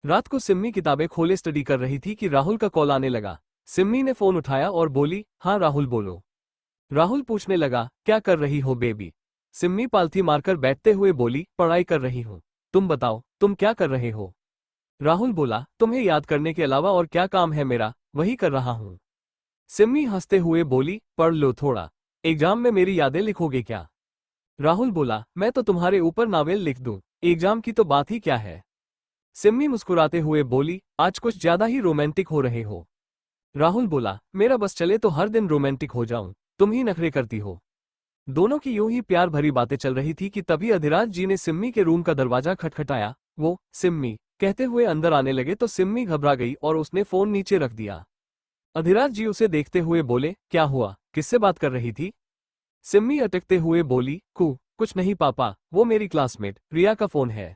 रात को सिम्मी किताबें खोले स्टडी कर रही थी कि राहुल का कॉल आने लगा। सिम्मी ने फोन उठाया और बोली, हाँ राहुल बोलो। राहुल पूछने लगा, क्या कर रही हो बेबी। सिम्मी पालथी मारकर बैठते हुए बोली, पढ़ाई कर रही हूँ। तुम बताओ, तुम क्या कर रहे हो। राहुल बोला, तुम्हें याद करने के अलावा और क्या काम है मेरा, वही कर रहा हूँ। सिम्मी हंसते हुए बोली, पढ़ लो थोड़ा, एग्जाम में मेरी यादें लिखोगे क्या। राहुल बोला, मैं तो तुम्हारे ऊपर नावेल लिख दूं, एग्जाम की तो बात ही क्या है। सिम्मी मुस्कुराते हुए बोली, आज कुछ ज्यादा ही रोमांटिक हो रहे हो। राहुल बोला, मेरा बस चले तो हर दिन रोमांटिक हो जाऊं, तुम ही नखरे करती हो। दोनों की यूं ही प्यार भरी बातें चल रही थी कि तभी अधिराज जी ने सिम्मी के रूम का दरवाजा खटखटाया। वो सिम्मी कहते हुए अंदर आने लगे तो सिम्मी घबरा गई और उसने फोन नीचे रख दिया। अधिराज जी उसे देखते हुए बोले, क्या हुआ, किससे बात कर रही थी। सिम्मी अटकते हुए बोली, कुछ नहीं पापा, वो मेरी क्लासमेट रिया का फोन है।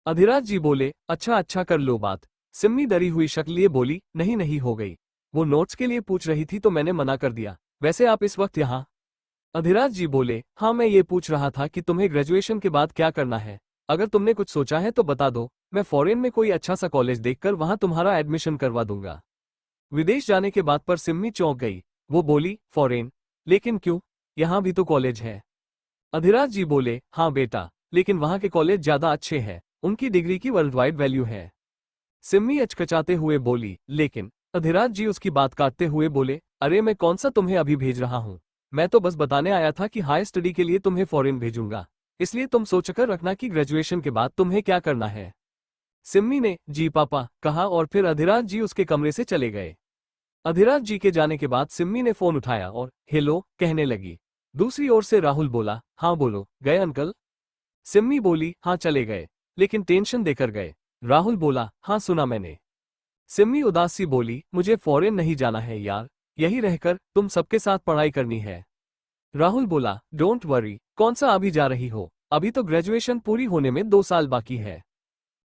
अधिराज जी बोले, अच्छा अच्छा कर लो बात। सिम्मी डरी हुई शक्ल लिए बोली, नहीं नहीं हो गई, वो नोट्स के लिए पूछ रही थी तो मैंने मना कर दिया। वैसे आप इस वक्त यहाँ। अधिराज जी बोले, हाँ मैं ये पूछ रहा था कि तुम्हें ग्रेजुएशन के बाद क्या करना है। अगर तुमने कुछ सोचा है तो बता दो, मैं फॉरेन में कोई अच्छा सा कॉलेज देखकर वहां तुम्हारा एडमिशन करवा दूंगा। विदेश जाने के बाद पर सिम्मी चौंक गई। वो बोली, फॉरेन, लेकिन क्यों, यहाँ भी तो कॉलेज है। अधिराज जी बोले, हाँ बेटा, लेकिन वहाँ के कॉलेज ज्यादा अच्छे हैं, उनकी डिग्री की वर्ल्ड वाइड वैल्यू है। सिम्मी अचकचाते हुए बोली, लेकिन। अधिराज जी उसकी बात काटते हुए बोले, अरे मैं कौन सा तुम्हें अभी भेज रहा हूँ, मैं तो बस बताने आया था कि हाई स्टडी के लिए तुम्हें फॉरेन भेजूंगा, इसलिए तुम सोचकर रखना कि ग्रेजुएशन के बाद तुम्हें क्या करना है। सिम्मी ने जी पापा कहा और फिर अधिराज जी उसके कमरे से चले गए। अधिराज जी के जाने के बाद सिम्मी ने फोन उठाया और हेलो कहने लगी। दूसरी ओर से राहुल बोला, हाँ बोलो, गए अंकल। सिम्मी बोली, हाँ चले गए, लेकिन टेंशन देकर गए। राहुल बोला, हाँ सुना मैंने। सिम्मी उदास सी बोली, मुझे फॉरेन नहीं जाना है यार, यही रहकर तुम सबके साथ पढ़ाई करनी है। राहुल बोला, डोंट वरी, कौन सा अभी जा रही हो, अभी तो ग्रेजुएशन पूरी होने में 2 साल बाकी है।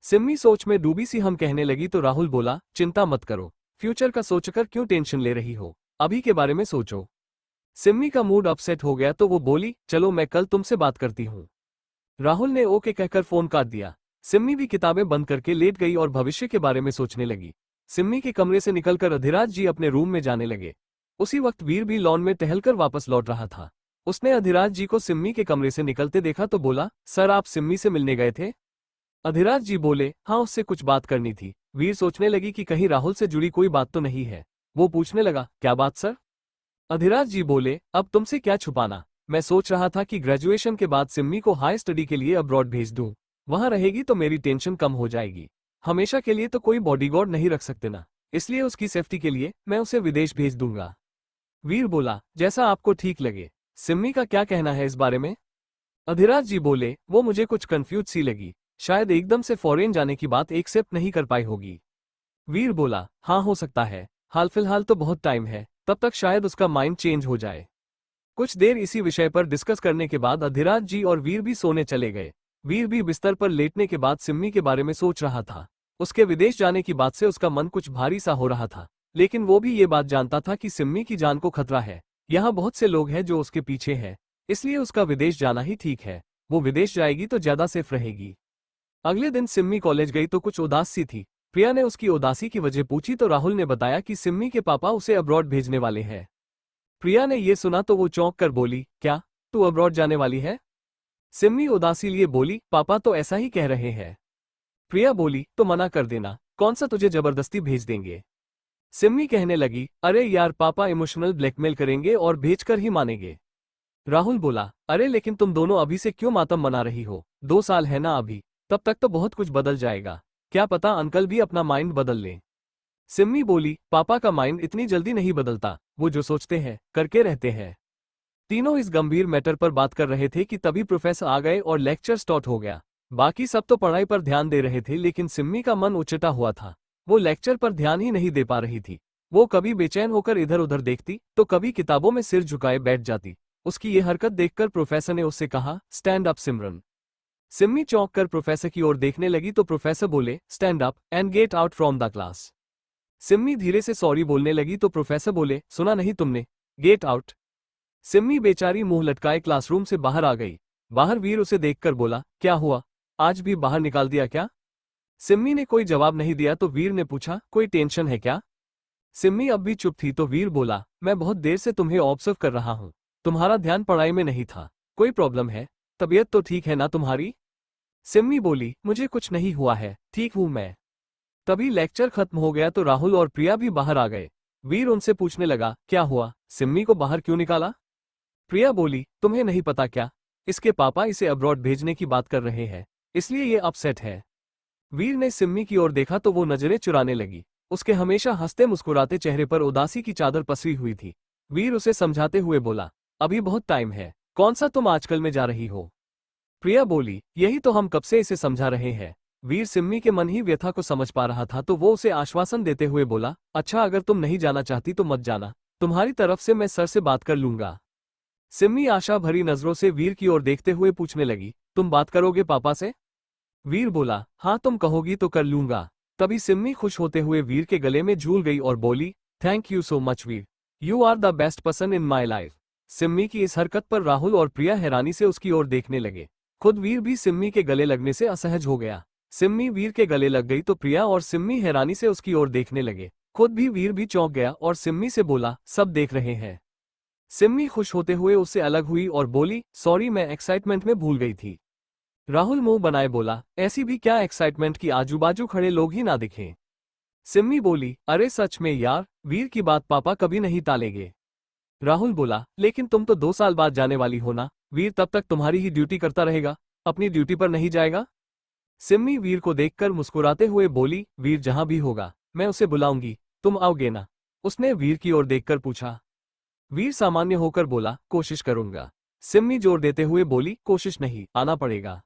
सिम्मी सोच में डूबी सी हम कहने लगी तो राहुल बोला, चिंता मत करो, फ्यूचर का सोचकर क्यों टेंशन ले रही हो, अभी के बारे में सोचो। सिम्मी का मूड अपसेट हो गया तो वो बोली, चलो मैं कल तुमसे बात करती हूँ। राहुल ने ओके कहकर फोन काट दिया। सिम्मी भी किताबें बंद करके लेट गई और भविष्य के बारे में सोचने लगी। सिम्मी के कमरे से निकलकर अधिराज जी अपने रूम में जाने लगे। उसी वक्त वीर भी लॉन में टहलकर वापस लौट रहा था। उसने अधिराज जी को सिम्मी के कमरे से निकलते देखा तो बोला, सर आप सिम्मी से मिलने गए थे। अधिराज जी बोले, हाँ उससे कुछ बात करनी थी। वीर सोचने लगी कि कहीं राहुल से जुड़ी कोई बात तो नहीं है। वो पूछने लगा, क्या बात सर। अधिराज जी बोले, अब तुमसे क्या छुपाना, मैं सोच रहा था कि ग्रेजुएशन के बाद सिम्मी को हाई स्टडी के लिए अब्रॉड भेज दूं, वहां रहेगी तो मेरी टेंशन कम हो जाएगी। हमेशा के लिए तो कोई बॉडीगार्ड नहीं रख सकते ना, इसलिए उसकी सेफ्टी के लिए मैं उसे विदेश भेज दूंगा। वीर बोला, जैसा आपको ठीक लगे। सिम्मी का क्या कहना है इस बारे में। अधिराज जी बोले, वो मुझे कुछ कंफ्यूज सी लगी, शायद एकदम से फॉरेन जाने की बात एक्सेप्ट नहीं कर पाई होगी। वीर बोला, हाँ हो सकता है, हाल फिलहाल तो बहुत टाइम है, तब तक शायद उसका माइंड चेंज हो जाए। कुछ देर इसी विषय पर डिस्कस करने के बाद अधिराज जी और वीर भी सोने चले गए। वीर भी बिस्तर पर लेटने के बाद सिम्मी के बारे में सोच रहा था। उसके विदेश जाने की बात से उसका मन कुछ भारी सा हो रहा था, लेकिन वो भी ये बात जानता था कि सिम्मी की जान को खतरा है। यहाँ बहुत से लोग हैं जो उसके पीछे हैं, इसलिए उसका विदेश जाना ही ठीक है। वो विदेश जाएगी तो ज्यादा सेफ रहेगी। अगले दिन सिम्मी कॉलेज गई तो कुछ उदास सी थी। प्रिया ने उसकी उदासी की वजह पूछी तो राहुल ने बताया कि सिम्मी के पापा उसे अब्रॉड भेजने वाले हैं। प्रिया ने ये सुना तो वो चौंक कर बोली, क्या, तू अब्रॉड जाने वाली है। सिम्मी उदासी लिए बोली, पापा तो ऐसा ही कह रहे हैं। प्रिया बोली, तो मना कर देना, कौन सा तुझे जबरदस्ती भेज देंगे। सिम्मी कहने लगी, अरे यार पापा इमोशनल ब्लैकमेल करेंगे और भेजकर ही मानेंगे। राहुल बोला, अरे लेकिन तुम दोनों अभी से क्यों मातम मना रही हो, 2 साल है ना अभी, तब तक तो बहुत कुछ बदल जाएगा, क्या पता अंकल भी अपना माइंड बदल लें। सिम्मी बोली, पापा का माइंड इतनी जल्दी नहीं बदलता, वो जो सोचते हैं करके रहते हैं। तीनों इस गंभीर मैटर पर बात कर रहे थे कि तभी प्रोफेसर आ गए और लेक्चर स्टार्ट हो गया। बाकी सब तो पढ़ाई पर ध्यान दे रहे थे लेकिन सिम्मी का मन उचटा हुआ था। वो लेक्चर पर ध्यान ही नहीं दे पा रही थी। वो कभी बेचैन होकर इधर उधर देखती तो कभी किताबों में सिर झुकाए बैठ जाती। उसकी ये हरकत देखकर प्रोफेसर ने उससे कहा, स्टैंड अप सिमरन। सिम्मी चौंक कर प्रोफेसर की ओर देखने लगी तो प्रोफेसर बोले, stand up and get out from the class. Simmi धीरे से सॉरी बोलने लगी तो प्रोफेसर बोले, सुना नहीं तुमने, गेट आउट। सिम्मी बेचारी मुंह लटकाए क्लासरूम से बाहर आ गई। बाहर वीर उसे देखकर बोला, क्या हुआ, आज भी बाहर निकाल दिया क्या। सिम्मी ने कोई जवाब नहीं दिया तो वीर ने पूछा, कोई टेंशन है क्या? सिम्मी अब भी चुप थी तो वीर बोला, मैं बहुत देर से तुम्हें ऑब्जर्व कर रहा हूँ। तुम्हारा ध्यान पढ़ाई में नहीं था। कोई प्रॉब्लम है? तबीयत तो ठीक है ना तुम्हारी? सिम्मी बोली, मुझे कुछ नहीं हुआ है, ठीक हूं मैं। तभी लेक्चर खत्म हो गया तो राहुल और प्रिया भी बाहर आ गए। वीर उनसे पूछने लगा, क्या हुआ, सिम्मी को बाहर क्यों निकाला? प्रिया बोली, तुम्हें नहीं पता क्या, इसके पापा इसे अब्रॉड भेजने की बात कर रहे हैं, इसलिए ये अपसेट है। वीर ने सिम्मी की ओर देखा तो वो नजरें चुराने लगी। उसके हमेशा हंसते मुस्कुराते चेहरे पर उदासी की चादर पसरी हुई थी। वीर उसे समझाते हुए बोला, अभी बहुत टाइम है, कौन सा तुम आजकल में जा रही हो? प्रिया बोली, यही तो हम कब से इसे समझा रहे हैं। वीर सिम्मी के मन ही व्यथा को समझ पा रहा था तो वो उसे आश्वासन देते हुए बोला, अच्छा अगर तुम नहीं जाना चाहती तो मत जाना, तुम्हारी तरफ से मैं सर से बात कर लूंगा। सिम्मी आशा भरी नजरों से वीर की ओर देखते हुए पूछने लगी, तुम बात करोगे पापा से? वीर बोला, हाँ तुम कहोगी तो कर लूंगा। तभी सिम्मी खुश होते हुए वीर के गले में झूल गई और बोली, thank you so much Veer, you are the best person in my life. Simmi की इस हरकत पर राहुल और प्रिया हैरानी से उसकी ओर देखने लगे। खुद वीर भी सिम्मी के गले लगने से असहज हो गया। सिम्मी वीर के गले लग गई तो प्रिया और सिम्मी हैरानी से उसकी ओर देखने लगे। खुद भी वीर भी चौंक गया और सिम्मी से बोला, सब देख रहे हैं। सिम्मी खुश होते हुए उससे अलग हुई और बोली, सॉरी मैं एक्साइटमेंट में भूल गई थी। राहुल मुंह बनाए बोला, ऐसी भी क्या एक्साइटमेंट की आजू बाजू खड़े लोग ही ना दिखें। सिम्मी बोली, अरे सच में यार, वीर की बात पापा कभी नहीं टालेंगे। राहुल बोला, लेकिन तुम तो 2 साल बाद जाने वाली हो ना, वीर तब तक तुम्हारी ही ड्यूटी करता रहेगा, अपनी ड्यूटी पर नहीं जाएगा? सिम्मी वीर को देखकर मुस्कुराते हुए बोली, वीर जहां भी होगा मैं उसे बुलाऊंगी, तुम आओगे ना? उसने वीर की ओर देखकर पूछा। वीर सामान्य होकर बोला, कोशिश करूंगा। सिम्मी जोर देते हुए बोली, कोशिश नहीं, आना पड़ेगा।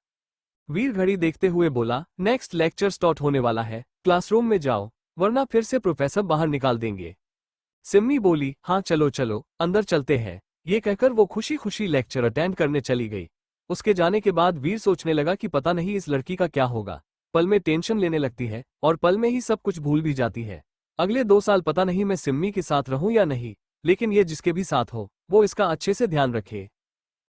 वीर घड़ी देखते हुए बोला, नेक्स्ट लेक्चर स्टार्ट होने वाला है, क्लासरूम में जाओ, वरना फिर से प्रोफेसर बाहर निकाल देंगे। सिम्मी बोली, हाँ चलो चलो, अंदर चलते हैं। ये कहकर वो खुशी खुशी लेक्चर अटेंड करने चली गई। उसके जाने के बाद वीर सोचने लगा कि पता नहीं इस लड़की का क्या होगा, पल में टेंशन लेने लगती है और पल में ही सब कुछ भूल भी जाती है। अगले 2 साल पता नहीं मैं सिम्मी के साथ रहूं या नहीं, लेकिन ये जिसके भी साथ हो वो इसका अच्छे से ध्यान रखे।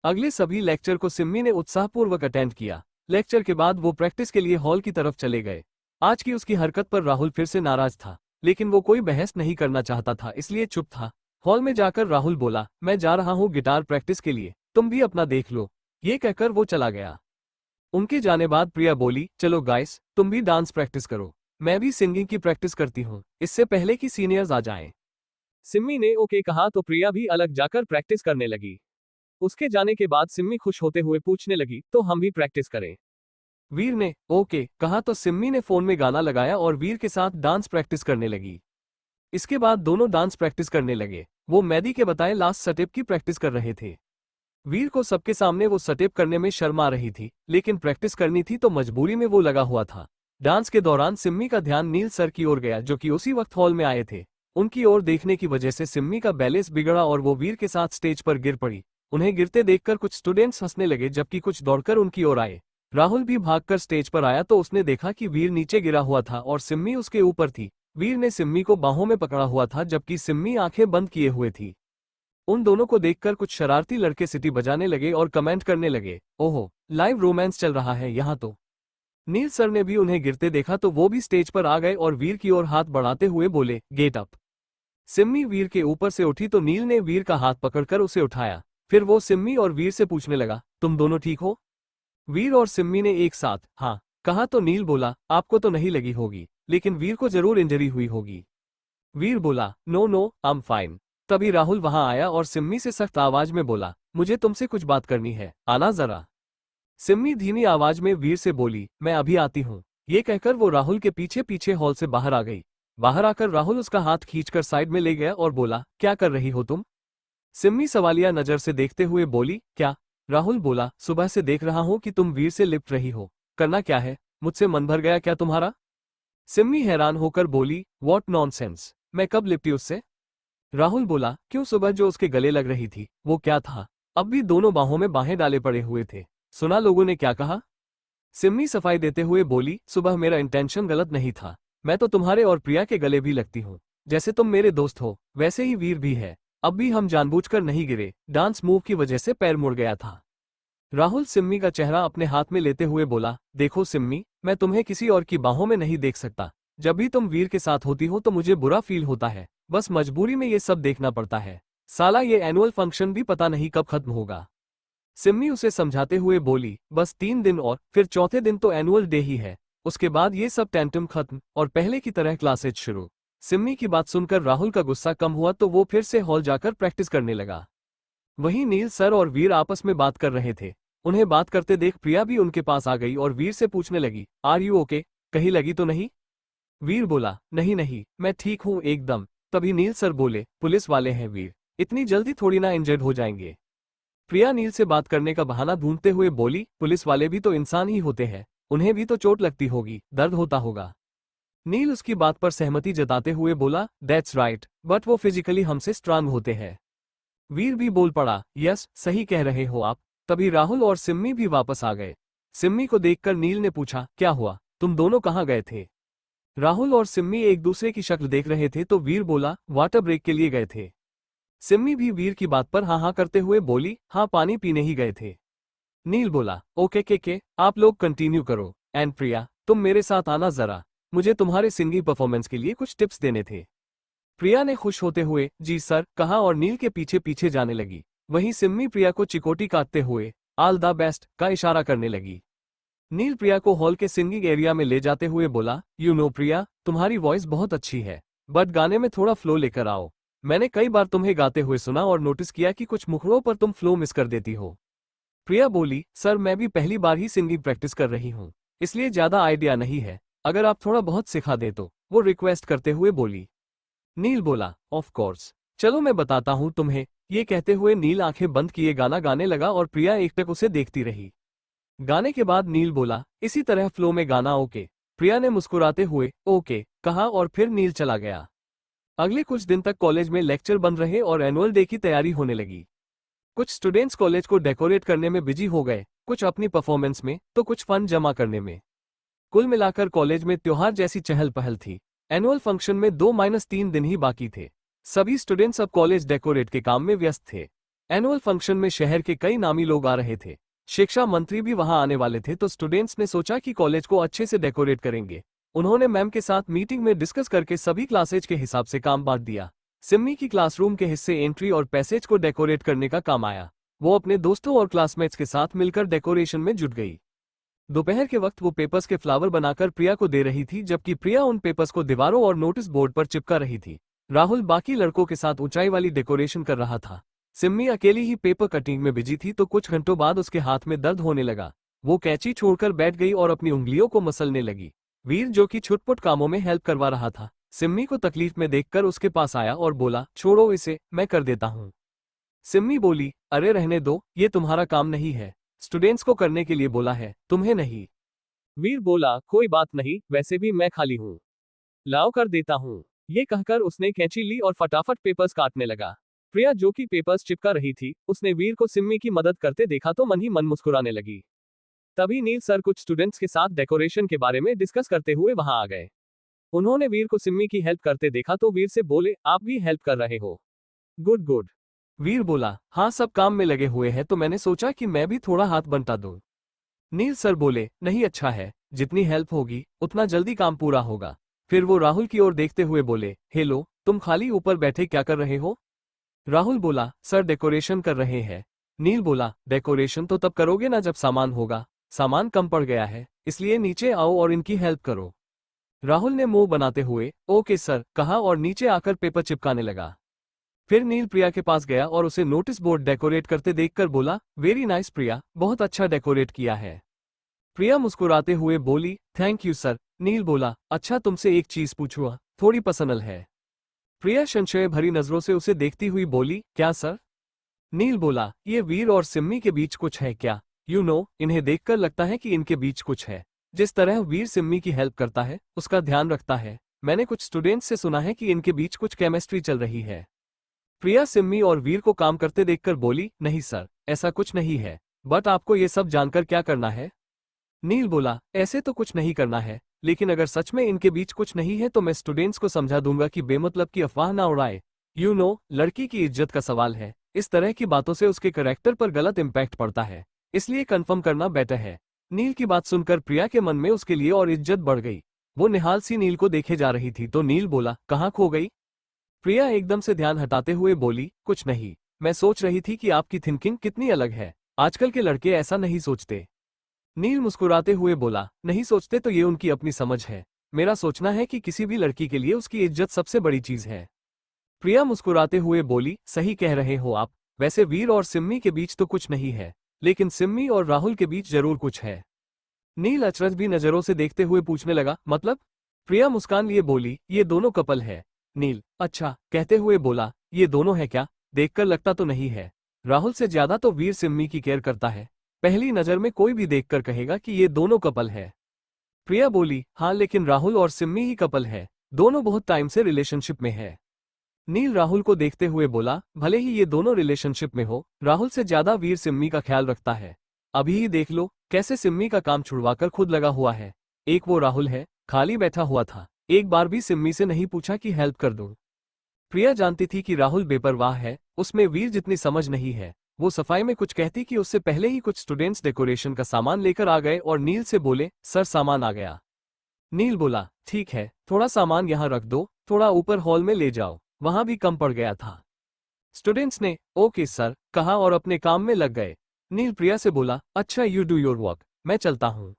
अगले सभी लेक्चर को सिम्मी ने उत्साहपूर्वक अटेंड किया। लेक्चर के बाद वो प्रैक्टिस के लिए हॉल की तरफ चले गए। आज की उसकी हरकत पर राहुल फिर से नाराज था, लेकिन वो कोई बहस नहीं करना चाहता था इसलिए चुप था। हॉल में जाकर राहुल बोला, मैं जा रहा हूँ गिटार प्रैक्टिस के लिए, तुम भी अपना देख लो। ये कहकर वो चला गया। उनके जाने बाद प्रिया बोली, चलो गाइस, तुम भी डांस प्रैक्टिस करो, मैं भी सिंगिंग की प्रैक्टिस करती हूँ, इससे पहले कि सीनियर्स आ जाएं। सिम्मी ने ओके कहा तो प्रिया भी अलग जाकर प्रैक्टिस करने लगी। उसके जाने के बाद सिम्मी खुश होते हुए पूछने लगी, तो हम भी प्रैक्टिस करें? वीर ने ओके कहा तो सिम्मी ने फोन में गाना लगाया और वीर के साथ डांस प्रैक्टिस करने लगी। इसके बाद दोनों डांस प्रैक्टिस करने लगे। वो मेहदी के बताए लास्ट स्टेप की प्रैक्टिस कर रहे थे। वीर को सबके सामने वो स्टेप करने में शर्म आ रही थी, लेकिन प्रैक्टिस करनी थी तो मजबूरी में वो लगा हुआ था। डांस के दौरान सिम्मी का ध्यान नील सर की ओर गया जो कि उसी वक्त हॉल में आए थे। उनकी ओर देखने की वजह से सिम्मी का बैलेंस बिगड़ा और वो वीर के साथ स्टेज पर गिर पड़ी। उन्हें गिरते देखकर कुछ स्टूडेंट्स हंसने लगे जबकि कुछ दौड़कर उनकी ओर आए। राहुल भी भागकर स्टेज पर आया तो उसने देखा कि वीर नीचे गिरा हुआ था और सिम्मी उसके ऊपर थी। वीर ने सिम्मी को बाहों में पकड़ा हुआ था जबकि सिम्मी आंखें बंद किए हुए थी। उन दोनों को देखकर कुछ शरारती लड़के सीटी बजाने लगे और कमेंट करने लगे, ओहो, लाइव रोमांस चल रहा है यहाँ तो। नील सर ने भी उन्हें गिरते देखा तो वो भी स्टेज पर आ गए और वीर की ओर हाथ बढ़ाते हुए बोले, गेट अप। सिम्मी वीर के ऊपर से उठी तो नील ने वीर का हाथ पकड़कर उसे उठाया। फिर वो सिम्मी और वीर से पूछने लगा, तुम दोनों ठीक हो? वीर और सिम्मी ने एक साथ हाँ कहा तो नील बोला, आपको तो नहीं लगी होगी, लेकिन वीर को जरूर इंजरी हुई होगी। वीर बोला, no no, I am fine. तभी राहुल वहां आया और सिम्मी से सख्त आवाज में बोला, मुझे तुमसे कुछ बात करनी है, आना जरा। सिम्मी धीमी आवाज में वीर से बोली, मैं अभी आती हूँ। ये कहकर वो राहुल के पीछे पीछे हॉल से बाहर आ गई। बाहर आकर राहुल उसका हाथ खींचकर साइड में ले गया और बोला, क्या कर रही हो तुम? सिम्मी सवालिया नजर से देखते हुए बोली, क्या? राहुल बोला, सुबह से देख रहा हूं कि तुम वीर से लिपट रही हो, करना क्या है, मुझसे मन भर गया क्या तुम्हारा? सिम्मी हैरान होकर बोली, व्हाट नॉनसेंस, मैं कब लिपटी उससे? राहुल बोला, क्यों सुबह जो उसके गले लग रही थी वो क्या था? अब भी दोनों बाहों में बाहें डाले पड़े हुए थे, सुना लोगों ने क्या कहा? सिम्मी सफाई देते हुए बोली, सुबह मेरा इंटेंशन गलत नहीं था, मैं तो तुम्हारे और प्रिया के गले भी लगती हूँ, जैसे तुम मेरे दोस्त हो वैसे ही वीर भी है। अब भी हम जानबूझकर नहीं गिरे, डांस मूव की वजह से पैर मुड़ गया था। राहुल सिम्मी का चेहरा अपने हाथ में लेते हुए बोला, देखो सिम्मी, मैं तुम्हें किसी और की बाहों में नहीं देख सकता। जब भी तुम वीर के साथ होती हो तो मुझे बुरा फील होता है। बस मजबूरी में ये सब देखना पड़ता है। साला ये एनुअल फंक्शन भी पता नहीं कब खत्म होगा। सिम्मी उसे समझाते हुए बोली, बस 3 दिन और, फिर चौथे दिन तो एनुअल डे ही है। उसके बाद ये सब टेंटम खत्म और पहले की तरह क्लासेज शुरू। सिम्मी की बात सुनकर राहुल का गुस्सा कम हुआ तो वो फिर से हॉल जाकर प्रैक्टिस करने लगा। वहीं नील सर और वीर आपस में बात कर रहे थे। उन्हें बात करते देख प्रिया भी उनके पास आ गई और वीर से पूछने लगी, आर यू ओके, कहीं लगी तो नहीं? वीर बोला, नहीं नहीं, मैं ठीक हूँ एकदम। तभी नील सर बोले, पुलिस वाले हैं वीर, इतनी जल्दी थोड़ी ना इंजर्ड हो जाएंगे। प्रिया नील से बात करने का बहाना ढूंढते हुए बोली, पुलिस वाले भी तो इंसान ही होते हैं, उन्हें भी तो चोट लगती होगी, दर्द होता होगा। नील उसकी बात पर सहमति जताते हुए बोला, दैट्स राइट, बट वो फिजिकली हमसे स्ट्रांग होते हैं। वीर भी बोल पड़ा, यस, सही कह रहे हो आप। तभी राहुल और सिम्मी भी वापस आ गए। सिम्मी को देखकर नील ने पूछा, क्या हुआ, तुम दोनों कहाँ गए थे? राहुल और सिम्मी एक दूसरे की शक्ल देख रहे थे तो वीर बोला, वाटर ब्रेक के लिए गए थे। सिम्मी भी वीर की बात पर हाँ हाँ करते हुए बोली, हाँ पानी पीने ही गए थे। नील बोला, ओके के, आप लोग कंटिन्यू करो। एंड प्रिया, तुम मेरे साथ आना जरा, मुझे तुम्हारे सिंगिंग परफॉर्मेंस के लिए कुछ टिप्स देने थे। प्रिया ने खुश होते हुए जी सर कहा और नील के पीछे पीछे जाने लगी। वहीं सिम्मी प्रिया को चिकोटी काटते हुए ऑल द बेस्ट का इशारा करने लगी। नील प्रिया को हॉल के सिंगिंग एरिया में ले जाते हुए बोला, यू नो प्रिया, तुम्हारी वॉइस बहुत अच्छी है, बट गाने में थोड़ा फ्लो लेकर आओ। मैंने कई बार तुम्हें गाते हुए सुना और नोटिस किया कि कुछ मुखड़ों पर तुम फ्लो मिस कर देती हो। प्रिया बोली, सर मैं भी पहली बार ही सिंगिंग प्रैक्टिस कर रही हूँ, इसलिए ज्यादा आइडिया नहीं है, अगर आप थोड़ा बहुत सिखा दे तो, वो रिक्वेस्ट करते हुए बोली। नील बोला, ऑफ कोर्स, चलो मैं बताता हूँ तुम्हें। ये कहते हुए नील आंखें बंद किए गाना गाने लगा और प्रिया एकटक उसे देखती रही। गाने के बाद नील बोला, इसी तरह फ्लो में गाना ओके। प्रिया ने मुस्कुराते हुए ओके कहा और फिर नील चला गया। अगले कुछ दिन तक कॉलेज में लेक्चर बंद रहे और एनुअल डे की तैयारी होने लगी। कुछ स्टूडेंट्स कॉलेज को डेकोरेट करने में बिजी हो गए, कुछ अपनी परफॉर्मेंस में तो कुछ फंड जमा करने में। कुल मिलाकर कॉलेज में त्योहार जैसी चहल पहल थी। एनुअल फंक्शन में 2-3 दिन ही बाकी थे। सभी स्टूडेंट्स अब कॉलेज डेकोरेट के काम में व्यस्त थे। एनुअल फंक्शन में शहर के कई नामी लोग आ रहे थे। शिक्षा मंत्री भी वहां आने वाले थे तो स्टूडेंट्स ने सोचा कि कॉलेज को अच्छे से डेकोरेट करेंगे। उन्होंने मैम के साथ मीटिंग में डिस्कस करके सभी क्लासेज के हिसाब से काम बांट दिया। सिम्मी की क्लासरूम के हिस्से एंट्री और पैसेज को डेकोरेट करने का काम आया। वो अपने दोस्तों और क्लासमेट्स के साथ मिलकर डेकोरेशन में जुट गई। दोपहर के वक्त वो पेपर्स के फ्लावर बनाकर प्रिया को दे रही थी, जबकि प्रिया उन पेपर्स को दीवारों और नोटिस बोर्ड पर चिपका रही थी। राहुल बाकी लड़कों के साथ ऊंचाई वाली डेकोरेशन कर रहा था। सिम्मी अकेली ही पेपर कटिंग में बिजी थी तो कुछ घंटों बाद उसके हाथ में दर्द होने लगा। वो कैंची छोड़कर बैठ गई और अपनी उंगलियों को मसलने लगी। वीर, जो कि छुटपुट कामों में हेल्प करवा रहा था, सिम्मी को तकलीफ में देखकर उसके पास आया और बोला, छोड़ो इसे, मैं कर देता हूँ। सिम्मी बोली, अरे रहने दो, ये तुम्हारा काम नहीं है, स्टूडेंट्स को करने के लिए बोला है, तुम्हें नहीं। वीर बोला, कोई बात नहीं, वैसे भी मैं खाली हूँ, लाओ कर देता हूँ। ये कहकर उसने कैंची ली और फटाफट पेपर्स काटने लगा। प्रिया, जो कि पेपर्स चिपका रही थी, उसने वीर को सिम्मी की मदद करते देखा तो मन ही मन मुस्कुराने लगी। तभी नील सर कुछ स्टूडेंट्स के साथ डेकोरेशन के बारे में डिस्कस करते हुए वहां आ गए। उन्होंने वीर को सिम्मी की हेल्प करते देखा तो वीर से बोले, आप भी हेल्प कर रहे हो? Good good. वीर बोला, हाँ सब काम में लगे हुए हैं तो मैंने सोचा कि मैं भी थोड़ा हाथ बंटा दूं। नील सर बोले, नहीं अच्छा है, जितनी हेल्प होगी उतना जल्दी काम पूरा होगा। फिर वो राहुल की ओर देखते हुए बोले, हेलो, तुम खाली ऊपर बैठे क्या कर रहे हो? राहुल बोला, सर डेकोरेशन कर रहे हैं। नील बोला, डेकोरेशन तो तब करोगे ना जब सामान होगा, सामान कम पड़ गया है, इसलिए नीचे आओ और इनकी हेल्प करो। राहुल ने मुंह बनाते हुए ओके सर कहा और नीचे आकर पेपर चिपकाने लगा। फिर नील प्रिया के पास गया और उसे नोटिस बोर्ड डेकोरेट करते देखकर बोला, वेरी नाइस प्रिया, बहुत अच्छा डेकोरेट किया है। प्रिया मुस्कुराते हुए बोली, थैंक यू सर। नील बोला, अच्छा तुमसे एक चीज पूछूं, थोड़ी पर्सनल है। प्रिया संशय भरी नजरों से उसे देखती हुई बोली, क्या सर? नील बोला, ये वीर और सिम्मी के बीच कुछ है क्या? यू नो, इन्हें देखकर लगता है कि इनके बीच कुछ है। जिस तरह वीर सिम्मी की हेल्प करता है, उसका ध्यान रखता है, मैंने कुछ स्टूडेंट्स से सुना है कि इनके बीच कुछ केमिस्ट्री चल रही है। प्रिया सिम्मी और वीर को काम करते देखकर बोली, नहीं सर, ऐसा कुछ नहीं है, बट आपको ये सब जानकर क्या करना है? नील बोला, ऐसे तो कुछ नहीं करना है, लेकिन अगर सच में इनके बीच कुछ नहीं है तो मैं स्टूडेंट्स को समझा दूंगा कि बेमतलब की अफवाह ना उड़ाए। यू नो, लड़की की इज्जत का सवाल है, इस तरह की बातों से उसके कैरेक्टर पर गलत इम्पैक्ट पड़ता है। इसलिए कंफर्म करना बेटर है। नील की बात सुनकर प्रिया के मन में उसके लिए और इज्जत बढ़ गई। वो निहाल सी नील को देखे जा रही थी तो नील बोला, कहाँ खो गई? प्रिया एकदम से ध्यान हटाते हुए बोली, कुछ नहीं, मैं सोच रही थी कि आपकी थिंकिंग कितनी अलग है। आजकल के लड़के ऐसा नहीं सोचते। नील मुस्कुराते हुए बोला, नहीं सोचते तो ये उनकी अपनी समझ है। मेरा सोचना है कि किसी भी लड़की के लिए उसकी इज्जत सबसे बड़ी चीज है। प्रिया मुस्कुराते हुए बोली, सही कह रहे हो आप। वैसे वीर और सिम्मी के बीच तो कुछ नहीं है, लेकिन सिम्मी और राहुल के बीच जरूर कुछ है। नील अचरज भी नजरों से देखते हुए पूछने लगा, मतलब? प्रिया मुस्कान लिए बोली, ये दोनों कपल है। नील अच्छा कहते हुए बोला, ये दोनों है क्या? देखकर लगता तो नहीं है। राहुल से ज्यादा तो वीर सिम्मी की केयर करता है। पहली नजर में कोई भी देखकर कहेगा कि ये दोनों कपल है। प्रिया बोली, हाँ लेकिन राहुल और सिम्मी ही कपल है। दोनों बहुत टाइम से रिलेशनशिप में है। नील राहुल को देखते हुए बोला, भले ही ये दोनों रिलेशनशिप में हो, राहुल से ज्यादा वीर सिम्मी का ख्याल रखता है। अभी ही देख लो कैसे सिम्मी का काम छुड़वाकर खुद लगा हुआ है। एक वो राहुल है, खाली बैठा हुआ था, एक बार भी सिम्मी से नहीं पूछा कि हेल्प कर दूं। प्रिया जानती थी कि राहुल बेपरवाह है, उसमें वीर जितनी समझ नहीं है। वो सफाई में कुछ कहती कि उससे पहले ही कुछ स्टूडेंट्स डेकोरेशन का सामान लेकर आ गए और नील से बोले, सर सामान आ गया। नील बोला, ठीक है, थोड़ा सामान यहाँ रख दो, थोड़ा ऊपर हॉल में ले जाओ, वहां भी कम पड़ गया था। स्टूडेंट्स ने ओके सर कहा और अपने काम में लग गए। नील प्रिया से बोला, अच्छा यू डू योर वर्क, मैं चलता हूँ।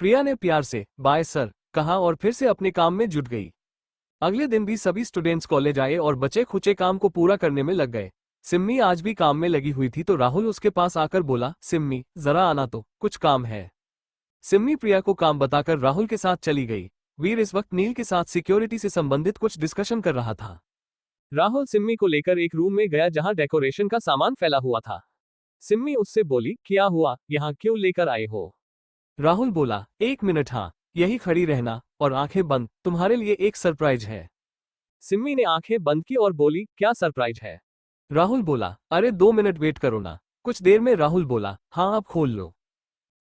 प्रिया ने प्यार से बाय सर कहा और फिर से अपने काम में जुट गई। अगले दिन भी सभी स्टूडेंट्स कॉलेज आए और बचे खुचे काम को पूरा करने में लग गए। सिम्मी आज भी काम में लगी हुई थी तो राहुल उसके पास आकर बोला, सिम्मी जरा आना तो, कुछ काम है। सिम्मी प्रिया को काम बताकर राहुल के साथ चली गई। वीर इस वक्त नील के साथ सिक्योरिटी से संबंधित कुछ डिस्कशन कर रहा था। राहुल सिम्मी को लेकर एक रूम में गया जहां डेकोरेशन का सामान फैला हुआ था। सिम्मी उससे बोली, क्या हुआ, यहाँ क्यों लेकर आए हो? राहुल बोला, एक मिनट, हाँ यही खड़ी रहना और आंखें बंद, तुम्हारे लिए एक सरप्राइज है। सिम्मी ने आंखें बंद की और बोली, क्या सरप्राइज है? राहुल बोला, अरे 2 मिनट वेट करो ना। कुछ देर में राहुल बोला, हाँ अब खोल लो।